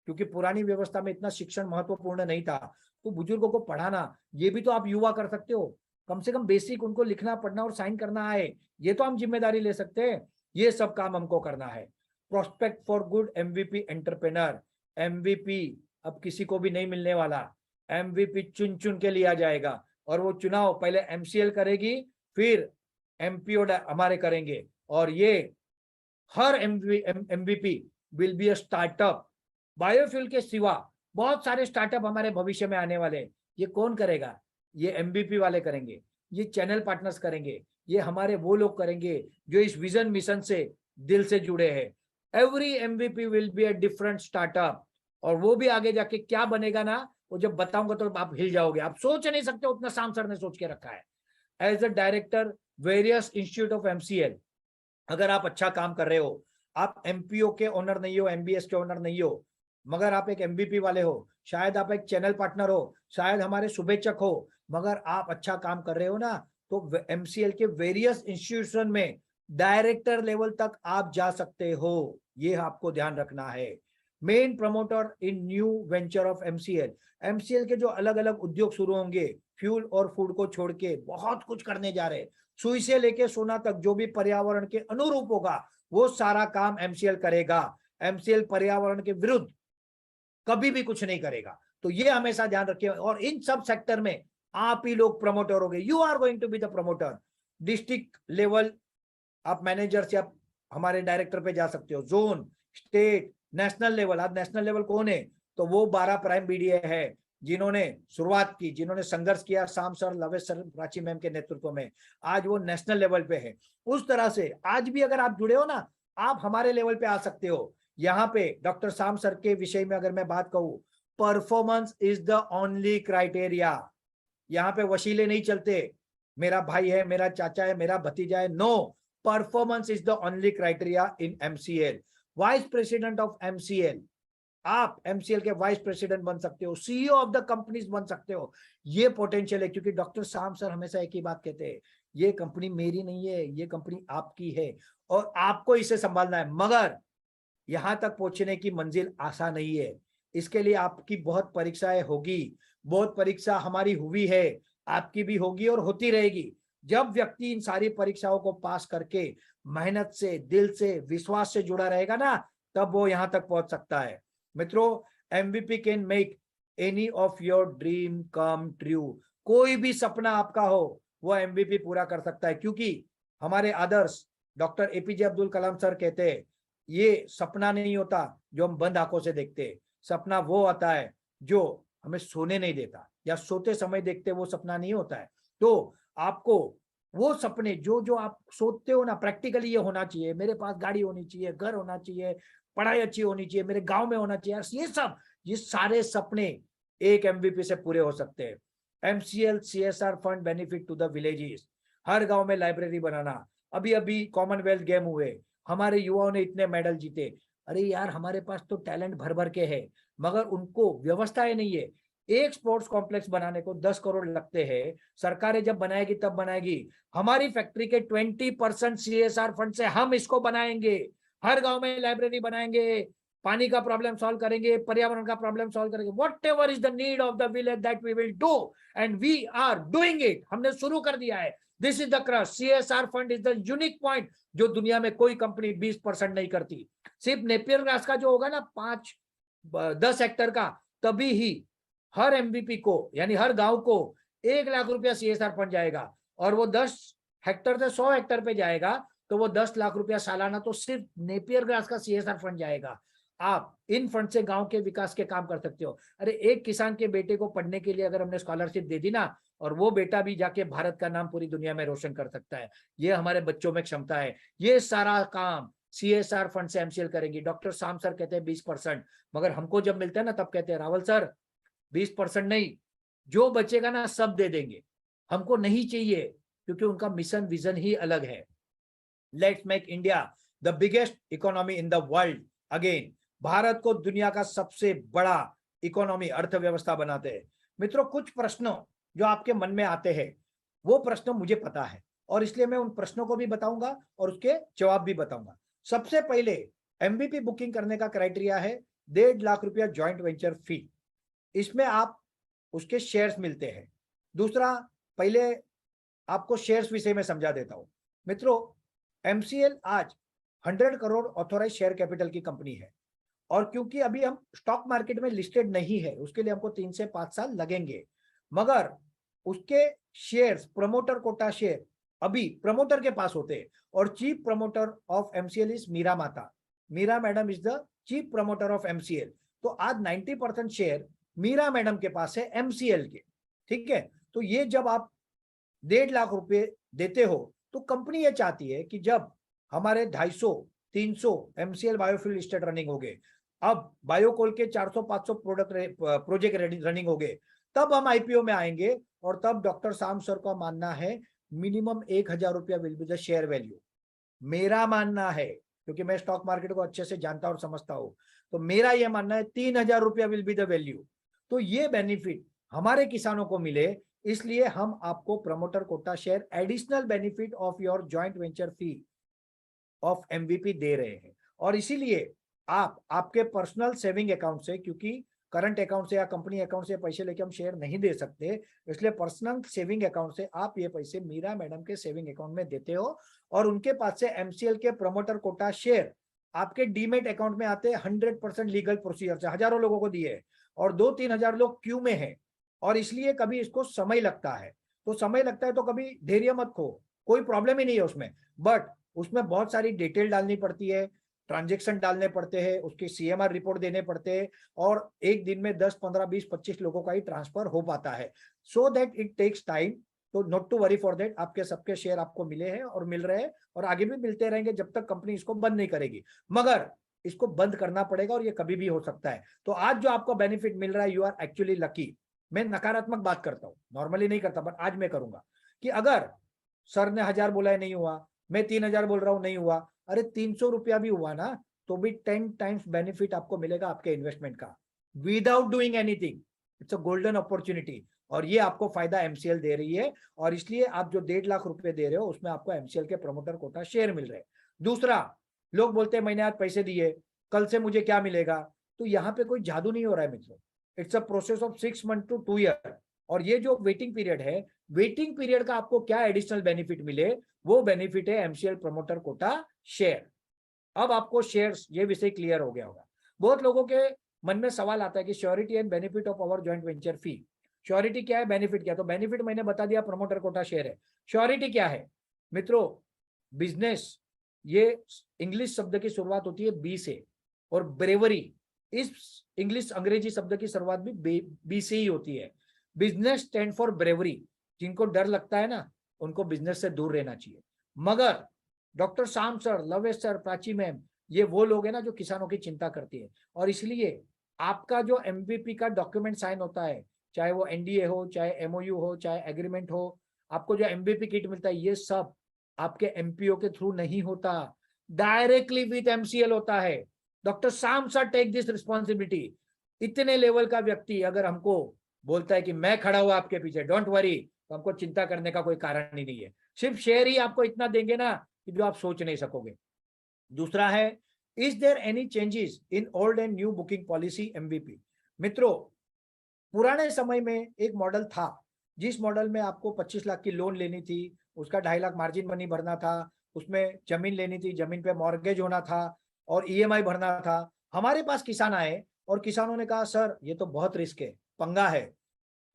क्योंकि पुरानी व्यवस्था में इतना शिक्षण महत्वपूर्ण नहीं था, तो बुजुर्गों को पढ़ाना, ये भी तो आप युवा कर सकते हो। कम से कम बेसिक उनको लिखना पढ़ना और साइन करना आए, ये तो हम जिम्मेदारी ले सकते हैं। ये सब काम हमको करना है। Prospect for good MVP entrepreneur. MVP अब किसी को भी नहीं मिलने वाला, एमवीपी चुन चुन के लिया जाएगा, और वो चुनाव पहले एमसीएल करेगी, फिर एमपीओ हमारे करेंगे, और ये हर MVP will be a startup. Biofuel के सिवा बहुत सारे स्टार्टअप हमारे भविष्य में आने वाले। ये कौन करेगा? ये एमबीपी वाले करेंगे, ये चैनल पार्टनर्स करेंगे, ये हमारे वो लोग करेंगे जो इस विजन मिशन से दिल से जुड़े हैं। Every MVP will be a different startup, और वो भी आगे जाके क्या बनेगा ना, वो जब बताऊंगा तो आप हिल जाओगे। आप सोच नहीं सकते उतना शाम सर ने सोच के रखा है। As a director various institute of MCL, अगर आप अच्छा काम कर रहे हो, आप एमपीओ के ओनर नहीं हो, एमबीएस के ओनर नहीं हो, मगर आप एक एमबीपी वाले हो, शायद आप एक चैनल पार्टनर हो, शायद हमारे शुभेच्छक हो, मगर आप अच्छा काम कर रहे हो ना, तो एमसीएल के वेरियस इंस्टीट्यूशन में डायरेक्टर लेवल तक आप जा सकते हो। ये आपको ध्यान रखना है। Main promoter in new venture of MCL. MCL के जो अलग अलग उद्योग शुरू होंगे, फ्यूल और फूड को छोड़ के बहुत कुछ करने जा रहे हैं। सुई से लेके सोना तक जो भी पर्यावरण के अनुरूप होगा वो सारा काम एमसीएल करेगा। एमसीएल पर्यावरण के विरुद्ध कभी भी कुछ नहीं करेगा, तो ये हमेशा ध्यान रखिए। और इन सब सेक्टर में आप ही लोग प्रमोटर होंगे, you are going to be the promoter. District level आप मैनेजर से आप हमारे डायरेक्टर पे जा सकते हो, जोन, स्टेट, नेशनल लेवल। आज नेशनल लेवल कौन है? तो वो 12 प्राइम बीडीए है जिन्होंने शुरुआत की, जिन्होंने संघर्ष किया शाम सर, लवेश सर, प्राची मैम के नेतृत्व में, आज वो नेशनल लेवल पे है। उस तरह से आज भी अगर आप जुड़े हो ना, आप हमारे लेवल पे आ सकते हो। यहाँ पे डॉक्टर शाम सर के विषय में अगर मैं बात कहूं, performance is the only criteria. यहाँ पे वसीले नहीं चलते, मेरा भाई है, मेरा चाचा है, मेरा भतीजा है, no, performance is the only criteria in MCL. Vice president of MCL, आप एमसीएल के वाइस प्रेसिडेंट बन सकते हो, सीईओ ऑफ द कंपनीज बन सकते हो। ये पोटेंशियल है, क्योंकि डॉक्टर शाम सर हमेशा एक ही बात कहते हैं, ये कंपनी मेरी नहीं है, ये कंपनी आपकी है और आपको इसे संभालना है। मगर यहां तक पहुंचने की मंजिल आसान नहीं है, इसके लिए आपकी बहुत परीक्षाएं होगी, बहुत परीक्षा हमारी हुई है, आपकी भी होगी और होती रहेगी। जब व्यक्ति इन सारी परीक्षाओं को पास करके मेहनत से, दिल से, विश्वास से जुड़ा रहेगा ना, तब वो यहां तक पहुंच सकता है। मित्रों, MVP can make any of your dream come true. कोई भी सपना आपका हो वो एमवीपी पूरा कर सकता है, क्योंकि हमारे आदर्श doctor APJ Abdul Kalam sir कहते हैं, ये सपना नहीं होता जो हम बंद आंखों से देखते हैं, सपना वो आता है जो हमें सोने नहीं देता या सोते समय देखते वो सपना नहीं होता है। तो आपको वो सपने जो जो आप सोचते हो ना, प्रैक्टिकली ये होना चाहिए, मेरे पास गाड़ी होनी चाहिए, घर होना चाहिए, पढ़ाई अच्छी होनी चाहिए, मेरे गांव में होना चाहिए, ये सारे सपने एक एमवीपी से पूरे हो सकते हैं। MCL CSR fund benefit to the villages, हर गांव में लाइब्रेरी बनाना। अभी अभी कॉमनवेल्थ गेम हुए, हमारे युवाओं ने इतने मेडल जीते। अरे यार, हमारे पास तो टैलेंट भर भर के है, मगर उनको व्यवस्थाएं नहीं है। एक स्पोर्ट्स कॉम्प्लेक्स बनाने को 10 करोड़ लगते हैं, सरकारें जब बनाएगी तब बनाएगी। हमारी फैक्ट्री के 20% सीएसआर फंड से हम इसको बनाएंगे, हर गांव में लाइब्रेरी बनाएंगे, पानी का प्रॉब्लम सॉल्व करेंगे, पर्यावरण का प्रॉब्लम सॉल्व करेंगे। Whatever is the need of the village that we will do, and we are doing it. हमने शुरू कर दिया है। This is the crush. CSR fund is the unique point जो दुनिया में कोई कंपनी 20% नहीं करती। सिर्फ नेपियर ग्रास का जो होगा ना 5-10 हेक्टर का, तभी ही हर एमवीपी को यानी हर गांव को 1 लाख रुपया सीएसआर फंड जाएगा, और वो 10 हेक्टर से 100 हेक्टर पे जाएगा तो वो 10 लाख रुपया सालाना तो सिर्फ नेपियर ग्रास का सीएसआर फंड जाएगा। आप इन फंड से गांव के विकास के काम कर सकते हो। अरे एक किसान के बेटे को पढ़ने के लिए अगर हमने स्कॉलरशिप दे दी ना, और वो बेटा भी जाके भारत का नाम पूरी दुनिया में रोशन कर सकता है। ये हमारे बच्चों में क्षमता है। ये सारा काम सीएसआर फंड से एमसीएल करेंगी। डॉक्टर शाम सर कहते हैं 20%, मगर हमको जब मिलता है ना तब कहते हैं रावल सर 20% नहीं, जो बचेगा ना सब दे देंगे, हमको नहीं चाहिए, क्योंकि उनका मिशन विजन ही अलग है। Let's make India the biggest economy in the world again. Bharat को दुनिया का सबसे बड़ा इकोनॉमी, अर्थव्यवस्था बनाते हैं। मित्रों, कुछ प्रश्न जो आपके मन में आते हैं वो प्रश्न मुझे पता है, और इसलिए मैं उन प्रश्नों को भी बताऊंगा और उसके जवाब भी बताऊंगा। सबसे पहले एमवीपी बुकिंग करने का क्राइटेरिया है 1.5 लाख रुपया ज्वाइंट वेंचर फी, इसमें आप उसके शेयर्स मिलते हैं। दूसरा, पहले आपको शेयर्स विषय में समझा देता हूं। मित्रों, एमसीएल आज 100 करोड़ ऑथोराइज शेयर कैपिटल की कंपनी है, और क्योंकि अभी हम स्टॉक मार्केट में लिस्टेड नहीं है, उसके लिए हमको 3 से 5 साल लगेंगे, मगर उसके शेयर्स, प्रमोटर कोटा शेयर अभी प्रमोटर के पास होते हैं, और chief promoter of MCL is Meera Mata. Meera madam is the chief promoter of MCL. तो आज 90% शेयर मीरा मैडम के पास है एमसीएल के। ठीक है, तो ये जब आप 1.5 लाख रुपए देते हो तो कंपनी ये चाहती है कि जब हमारे 250-300 एमसीएल बायोफ्यूल स्टेट रनिंग हो गए, अब बायोकोल के 400-500 प्रोजेक्ट रनिंग हो गए, तब हम आईपीओ में आएंगे, और तब डॉक्टर शाम सर का मानना है मिनिमम 1,000 रुपया will be the share value. मेरा मानना है, क्योंकि मैं स्टॉक मार्केट को अच्छे से जानता और समझता हूं, तो मेरा यह मानना है 3,000 रुपया विल बी द वैल्यू। तो ये बेनिफिट हमारे किसानों को मिले, इसलिए हम आपको promoter quota share additional benefit of your joint venture fee of MVP दे रहे हैं। और इसीलिए आप आपके पर्सनल सेविंग अकाउंट से, क्योंकि करंट अकाउंट से या कंपनी अकाउंट से पैसे लेके हम शेयर नहीं दे सकते, इसलिए पर्सनल सेविंग अकाउंट से आप ये पैसे मीरा मैडम के सेविंग अकाउंट में देते हो, और उनके पास से एमसीएल के प्रमोटर कोटा शेयर आपके डीमेट अकाउंट में आते हैं 100% लीगल प्रोसीजर से। हजारों लोगों को दिए, और 2-3 हजार लोग क्यू में है, और इसलिए कभी इसको समय लगता है। तो समय लगता है तो कभी धैर्य मत खो, कोई प्रॉब्लम ही नहीं है उसमें, बट उसमें बहुत सारी डिटेल डालनी पड़ती है, ट्रांजेक्शन डालने पड़ते हैं, उसके सीएमआर रिपोर्ट देने पड़ते हैं, और एक दिन में 10, 15, 20, 25 लोगों का ही ट्रांसफर हो पाता है। So that it takes time. तो not to worry for that, आपके सबके शेयर आपको मिले हैं और मिल रहे हैं, और आगे भी मिलते रहेंगे जब तक कंपनी इसको बंद नहीं करेगी। मगर इसको बंद करना पड़ेगा, और ये कभी भी हो सकता है। तो आज जो आपको बेनिफिट मिल रहा है, यू आर एक्चुअली लकी। मैं नकारात्मक बात करता हूं, नॉर्मली नहीं करता, बट आज मैं करूंगा कि अगर सर ने 1,000 बोला है नहीं हुआ, मैं 3,000 बोल रहा हूं नहीं हुआ, अरे 300 रुपया भी हुआ ना, तो भी 10 टाइम्स बेनिफिट आपको मिलेगा आपके इन्वेस्टमेंट का, without doing anything. It's a golden opportunity, और ये आपको फायदा एमसीएल दे रही है, और इसलिए आप जो 1.5 लाख रुपए दे रहे हो उसमें आपको एमसीएल के प्रमोटर कोटा शेयर मिल रहे हैं। दूसरा, लोग बोलते हैं मैंने आज पैसे दिए, कल से मुझे क्या मिलेगा? तो यहाँ पे कोई जादू नहीं हो रहा है मित्रों। It's a process of 6 month to 2 year, और ये जो वेटिंग पीरियड है, वेटिंग पीरियड का आपको क्या एडिशनल बेनिफिट मिले, वो बेनिफिट है एमसीएल प्रमोटर कोटा शेयर। अब आपको शेयर्स, ये विषय क्लियर हो गया होगा। बहुत लोगों के मन में सवाल आता है कि surety and benefit of our joint venture fee. Surety क्या है, बेनिफिट क्या है? तो बेनिफिट मैंने बता दिया, प्रमोटर कोटा शेयर है। श्योरिटी क्या है मित्रों? बिजनेस, ये इंग्लिश शब्द की शुरुआत होती है बी से, और ब्रेवरी इस इंग्लिश अंग्रेजी शब्द की शुरुआत भी बी से ही होती है। Business stand for bravery. जिनको डर लगता है ना, उनको बिजनेस से दूर रहना चाहिए। मगर डॉक्टर शाम सर, लवेश सर, प्राची मैम, ये वो लोग हैं ना जो किसानों की चिंता करती है। और इसलिए आपका जो एमवीपी का डॉक्यूमेंट साइन होता है, चाहे वो एनडीए हो, चाहे एमओयू हो, चाहे एग्रीमेंट हो, आपको जो एमवीपी किट मिलता है, ये सब आपके एमपीओ के थ्रू नहीं होता, डायरेक्टली विद एमसीएल होता है। डॉक्टर शाम सर टेक दिस रिस्पॉन्सिबिलिटी। इतने लेवल का व्यक्ति अगर हमको बोलता है कि मैं खड़ा हुआ आपके पीछे, डोंट वरी, तो हमको चिंता करने का कोई कारण ही नहीं है। सिर्फ शेयर ही आपको इतना देंगे ना कि जो आप सोच नहीं सकोगे। दूसरा है, is there any changes in old and new booking policy MVP. मित्रों, पुराने समय में एक मॉडल था, जिस मॉडल में आपको 25 लाख की लोन लेनी थी, उसका 2.5 लाख मार्जिन मनी भरना था, उसमें जमीन लेनी थी, जमीन पे मॉर्गेज होना था और ईएमआई भरना था। हमारे पास किसान आए और किसानों ने कहा सर ये तो बहुत रिस्क है, पंगा है,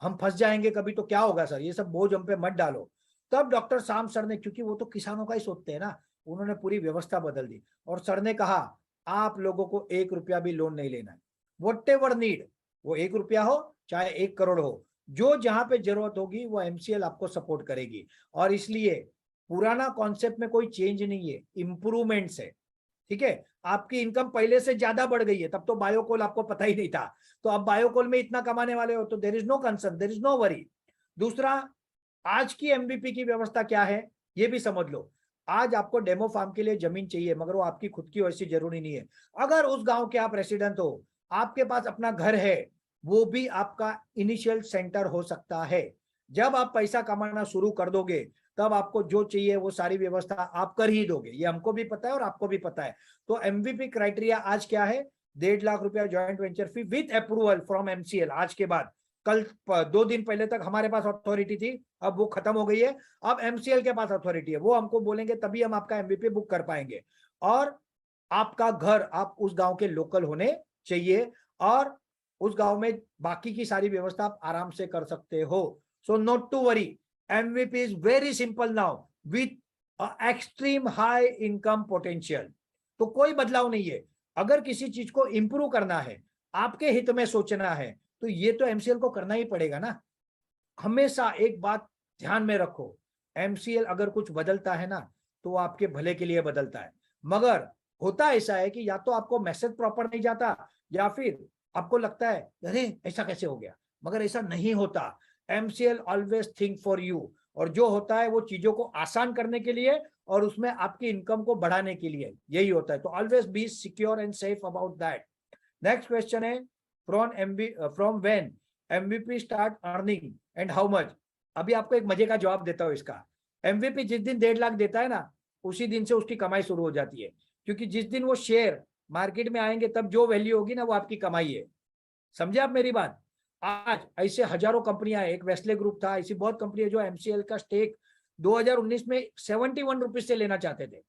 हम फंस जाएंगे कभी तो क्या होगा सर, ये सब बोझ हम पे मत डालो। तब डॉक्टर शाम सर ने, क्योंकि वो तो किसानों का ही सोचते हैं ना, उन्होंने पूरी व्यवस्था बदल दी और सर ने कहा आप लोगों को 1 रुपया भी लोन नहीं लेना है। वट एवर नीड, वो 1 रुपया हो चाहे 1 करोड़ हो, जो जहां पे जरूरत होगी वो एमसीएल आपको सपोर्ट करेगी। और इसलिए पुराना कॉन्सेप्ट में कोई चेंज नहीं है, इंप्रूवमेंट्स है। ठीक है, आपकी इनकम पहले से ज्यादा बढ़ गई है, तब तो बायोकोल आपको पता ही नहीं था, तो अब बायोकोल में इतना कमाने वाले हो तो there is no concern, there is no worry. दूसरा, आज की एमबीपी की व्यवस्था क्या है ये भी समझ लो। आज आपको डेमो फार्म के लिए जमीन चाहिए, मगर वो आपकी खुद की वैसी जरूरी नहीं है। अगर उस गांव के आप रेसिडेंट हो, आपके पास अपना घर है, वो भी आपका इनिशियल सेंटर हो सकता है। जब आप पैसा कमाना शुरू कर दोगे, तब आपको जो चाहिए वो सारी व्यवस्था आप कर ही दोगे, ये हमको भी पता है और आपको भी पता है। तो एमवीपी क्राइटेरिया आज क्या है, 1.5 लाख रुपया joint venture fee with approval from MCL. आज के बाद, कल 2 दिन पहले तक हमारे पास अथॉरिटी थी, अब वो खत्म हो गई है, अब एमसीएल के पास अथॉरिटी है, वो हमको बोलेंगे तभी हम आपका एमवीपी बुक कर पाएंगे। और आपका घर, आप उस गांव के लोकल होने चाहिए और उस गांव में बाकी की सारी व्यवस्था आप आराम से कर सकते हो। So not to worry, MVP is very simple now with extreme high income potential. तो कोई बदलाव नहीं है। अगर किसी चीज को इंप्रूव करना है, आपके हित में सोचना है, तो ये तो एमसीएल को करना ही पड़ेगा ना। हमेशा एक बात ध्यान में रखो, एमसीएल अगर कुछ बदलता है ना, तो वो आपके भले के लिए बदलता है। मगर होता ऐसा है कि या तो आपको मैसेज प्रॉपर नहीं जाता, या फिर आपको लगता है अरे ऐसा कैसे हो गया, मगर ऐसा नहीं होता। MCL always think for you, और जो होता है वो चीजों को आसान करने के लिए और उसमें आपकी इनकम को बढ़ाने के लिए, यही होता है। तो always be secure and safe about that. Next question है, from when MVP start earning and how much. अभी आपको एक मजे का जवाब देता हूं इसका। एमवीपी जिस दिन 1.5 लाख देता है ना, उसी दिन से उसकी कमाई शुरू हो जाती है, क्योंकि जिस दिन वो शेयर मार्केट में आएंगे तब जो वैल्यू होगी ना, वो आपकी कमाई है। समझे आप मेरी बात। आज ऐसे हजारों कंपनियां हैं, एक वेस्ले ग्रुप था, ऐसी बहुत कंपनी है जो एमसीएल का स्टेक 2019 में 71 रुपीज से लेना चाहते थे।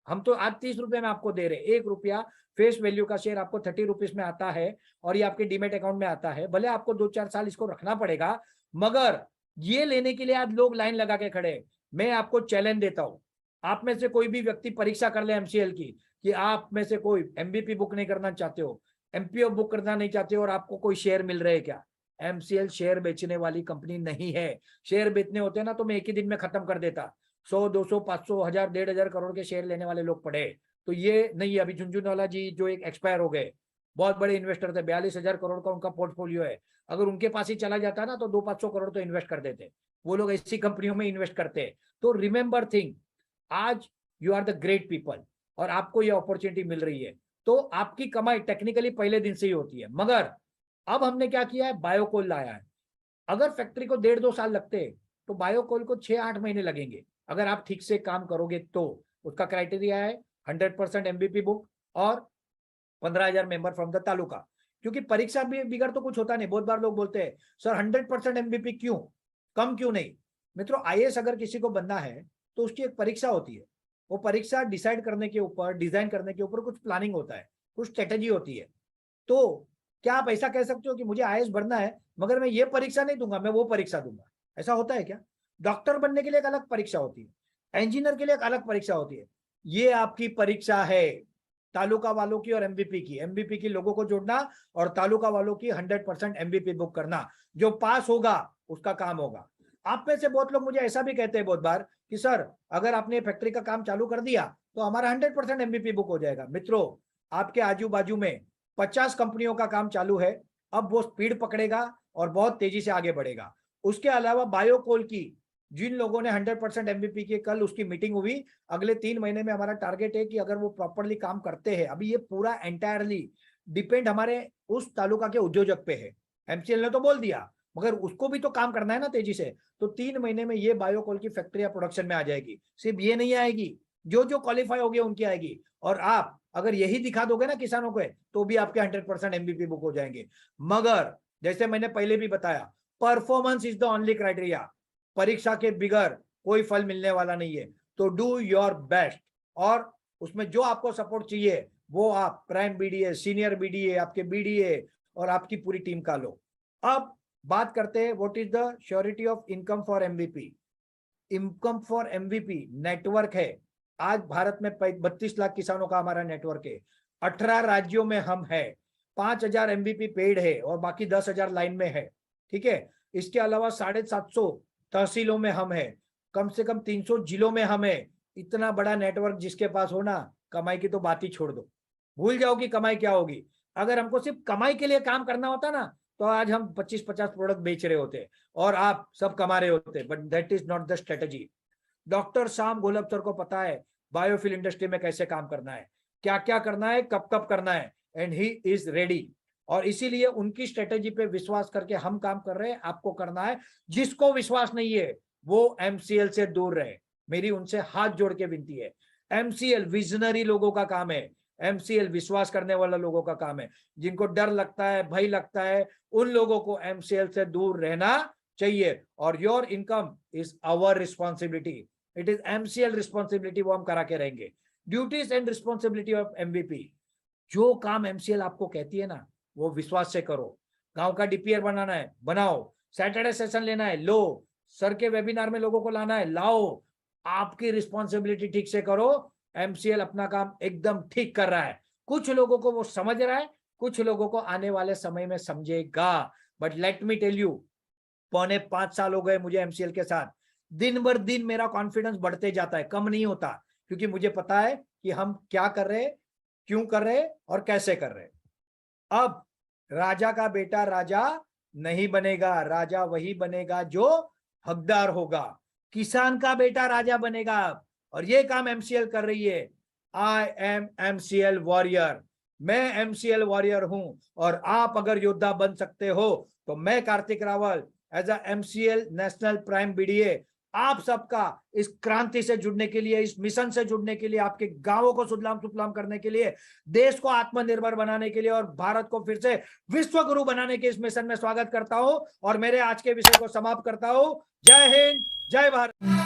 हम तो आज 30 रुपए में आपको दे रहे, 1 रुपया फेस वैल्यू का शेयर आपको 30 रुपीज में आता है और ये आपके डीमेट अकाउंट में आता है। भले आपको 2-4 साल इसको रखना पड़ेगा, मगर ये लेने के लिए आज लोग लाइन लगा के खड़े। मैं आपको चैलेंज देता हूं, आप में से कोई भी व्यक्ति परीक्षा कर ले एमसीएल की, कि आप में से कोई एमबीपी बुक नहीं करना चाहते हो, एमपीओ बुक करना नहीं चाहते हो, और आपको कोई शेयर मिल रहे हैं क्या। एमसीएल शेयर बेचने वाली कंपनी नहीं है। शेयर बेचने होते ना तो मैं एक ही दिन में खत्म कर देता। 100, 200, 500, 1000, 1,500 करोड़ के शेयर लेने वाले लोग पड़े, तो ये नहीं। अभी झुंझुनवाला जी जो एक एक्सपायर हो गए, बहुत बड़े इन्वेस्टर थे, 42,000 करोड़ का उनका पोर्टफोलियो है। अगर उनके पास ही चला जाता ना तो 200-500 करोड़ तो इन्वेस्ट कर देते। वो लोग ऐसी कंपनियों में इन्वेस्ट करते हैं। तो रिमेंबर थिंग, आज you are the great people और आपको ये अपॉर्चुनिटी मिल रही है, तो आपकी कमाई टेक्निकली पहले दिन से ही होती है। मगर अब हमने क्या किया है, बायोकोल लाया है। अगर फैक्ट्री को 1.5-2 साल लगते हैं, तो बायोकोल को 6-8 महीने लगेंगे, अगर आप ठीक से काम करोगे तो। उसका क्राइटेरिया है 100% एमबीपी बुक और 15,000 मेंबर फ्रॉम द तालुका। क्योंकि परीक्षा भी बिगड़ तो कुछ होता नहीं। बहुत बार लोग बोलते हैं सर 100% एमबीपी क्यों, कम क्यों नहीं। मित्रों, आईएएस अगर किसी को बनना है तो उसकी एक परीक्षा होती है। वो परीक्षा डिसाइड करने के ऊपर, डिजाइन करने के ऊपर कुछ प्लानिंग होता है, कुछ स्ट्रेटेजी होती है। तो क्या आप ऐसा कह सकते हो कि मुझे आईएएस बनना है मगर मैं ये परीक्षा नहीं दूंगा, मैं वो परीक्षा दूंगा, ऐसा होता है क्या। डॉक्टर बनने के लिए एक अलग परीक्षा होती है, इंजीनियर के लिए एक अलग परीक्षा होती है। ये आपकी परीक्षा है, तालुका वालों की और एमवीपी की लोगों को जोड़ना और तालुका वालों की 100% एमवीपी बुक करना। जो पास होगा उसका काम होगा। आप में से बहुत लोग मुझे ऐसा भी कहते हैं बहुत बार कि सर अगर आपने फैक्ट्री का काम चालू कर दिया तो हमारा 100% एमवीपी बुक हो जाएगा। मित्रों, आपके आजू बाजू में 50 कंपनियों का काम चालू है, अब वो स्पीड पकड़ेगा और बहुत तेजी से आगे बढ़ेगा। उसके अलावा बायोकोल की जिन लोगों ने 100% एमवीपी की कल उसकी मीटिंग हुई, अगले 3 महीने में हमारा टारगेट है कि अगर वो प्रॉपरली काम करते हैं, अभी ये पूरा एंटायरली डिपेंड हमारे उस तालुका के उद्योजक पे है। एमसीएल ने तो बोल दिया मगर उसको भी तो काम करना है ना तेजी से। तो 3 महीने में ये बायोकोल की फैक्ट्रियां प्रोडक्शन में आ जाएगी। सिर्फ ये नहीं आएगी, जो जो क्वालिफाई हो गए उनकी आएगी। और आप अगर यही दिखा दोगे ना किसानों को तो भी आपके 100% एमवीपी बुक हो जाएंगे। मगर जैसे मैंने पहले भी बताया, performance is the only criteria. परीक्षा के बिगर कोई फल मिलने वाला नहीं है। तो डू योर बेस्ट और उसमें जो आपको सपोर्ट चाहिए वो आप प्राइम बीडीए, सीनियर बीडीए, आपके बीडीए और आपकी पूरी टीम का लो। अब बात करते हैं what is the surety of income for MVP. Income for MVP network है। आज भारत में 32 लाख किसानों का हमारा नेटवर्क है। 18 राज्यों में हम है। 5,000 एमवीपी पेड है और बाकी 10,000 लाइन में है। ठीक है, इसके अलावा 750 तहसीलों में हम है। कम से कम 300 जिलों में हम है। इतना बड़ा नेटवर्क जिसके पास हो ना, कमाई की तो बात ही छोड़ दो, भूल जाओ कि कमाई क्या होगी। अगर हमको सिर्फ कमाई के लिए काम करना होता ना तो आज हम 25-50 प्रोडक्ट बेच रहे होते और आप सब कमा रहे होते, but that is not the strategy. Doctor Shyam Gholap sir को पता है बायोफिल इंडस्ट्री में कैसे काम करना है, क्या क्या करना है, कब कब करना है, एंड ही इज रेडी। और इसीलिए उनकी स्ट्रेटेजी पे विश्वास करके हम काम कर रहे हैं। आपको करना है। जिसको विश्वास नहीं है वो एमसीएल से दूर रहे, मेरी उनसे हाथ जोड़ के विनती है। एमसीएल विजनरी लोगों का काम है। एमसीएल विश्वास करने वाला लोगों का काम है। जिनको डर लगता है, भय लगता है, उन लोगों को एमसीएल से दूर रहना चाहिए। और your income is our responsibility, it is MCL responsibility, वो हम करा के रहेंगे। Duties and responsibility of MVP. जो काम एमसीएल आपको कहती है ना वो विश्वास से करो। गांव का डीपीआर बनाना है, बनाओ। सैटरडे सेशन लेना है, लो। सर के वेबिनार में लोगों को लाना है, लाओ। आपकी रिस्पॉन्सिबिलिटी ठीक से करो। एमसीएल अपना काम एकदम ठीक कर रहा है। कुछ लोगों को वो समझ रहा है, कुछ लोगों को आने वाले समय में समझेगा। But let me tell you, 4.5 साल हो गए मुझे एमसीएल के साथ। दिन भर दिन मेरा कॉन्फिडेंस बढ़ते जाता है, कम नहीं होता, क्योंकि मुझे पता है कि हम क्या कर रहे, क्यों कर रहे और कैसे कर रहे। अब राजा का बेटा राजा नहीं बनेगा, राजा वही बनेगा जो हकदार होगा। किसान का बेटा राजा बनेगा और ये काम एमसीएल कर रही है। आई एम एमसीएल वॉरियर, मैं एमसीएल वॉरियर हूं। और आप अगर योद्धा बन सकते हो तो मैं Kartik Rawal as a MCL national prime BDA आप सबका इस क्रांति से जुड़ने के लिए, इस मिशन से जुड़ने के लिए, आपके गांवों को सुजलाम सुफलाम करने के लिए, देश को आत्मनिर्भर बनाने के लिए और भारत को फिर से विश्व गुरु बनाने के इस मिशन में स्वागत करता हूं और मेरे आज के विषय को समाप्त करता हूं। जय हिंद, जय भारत।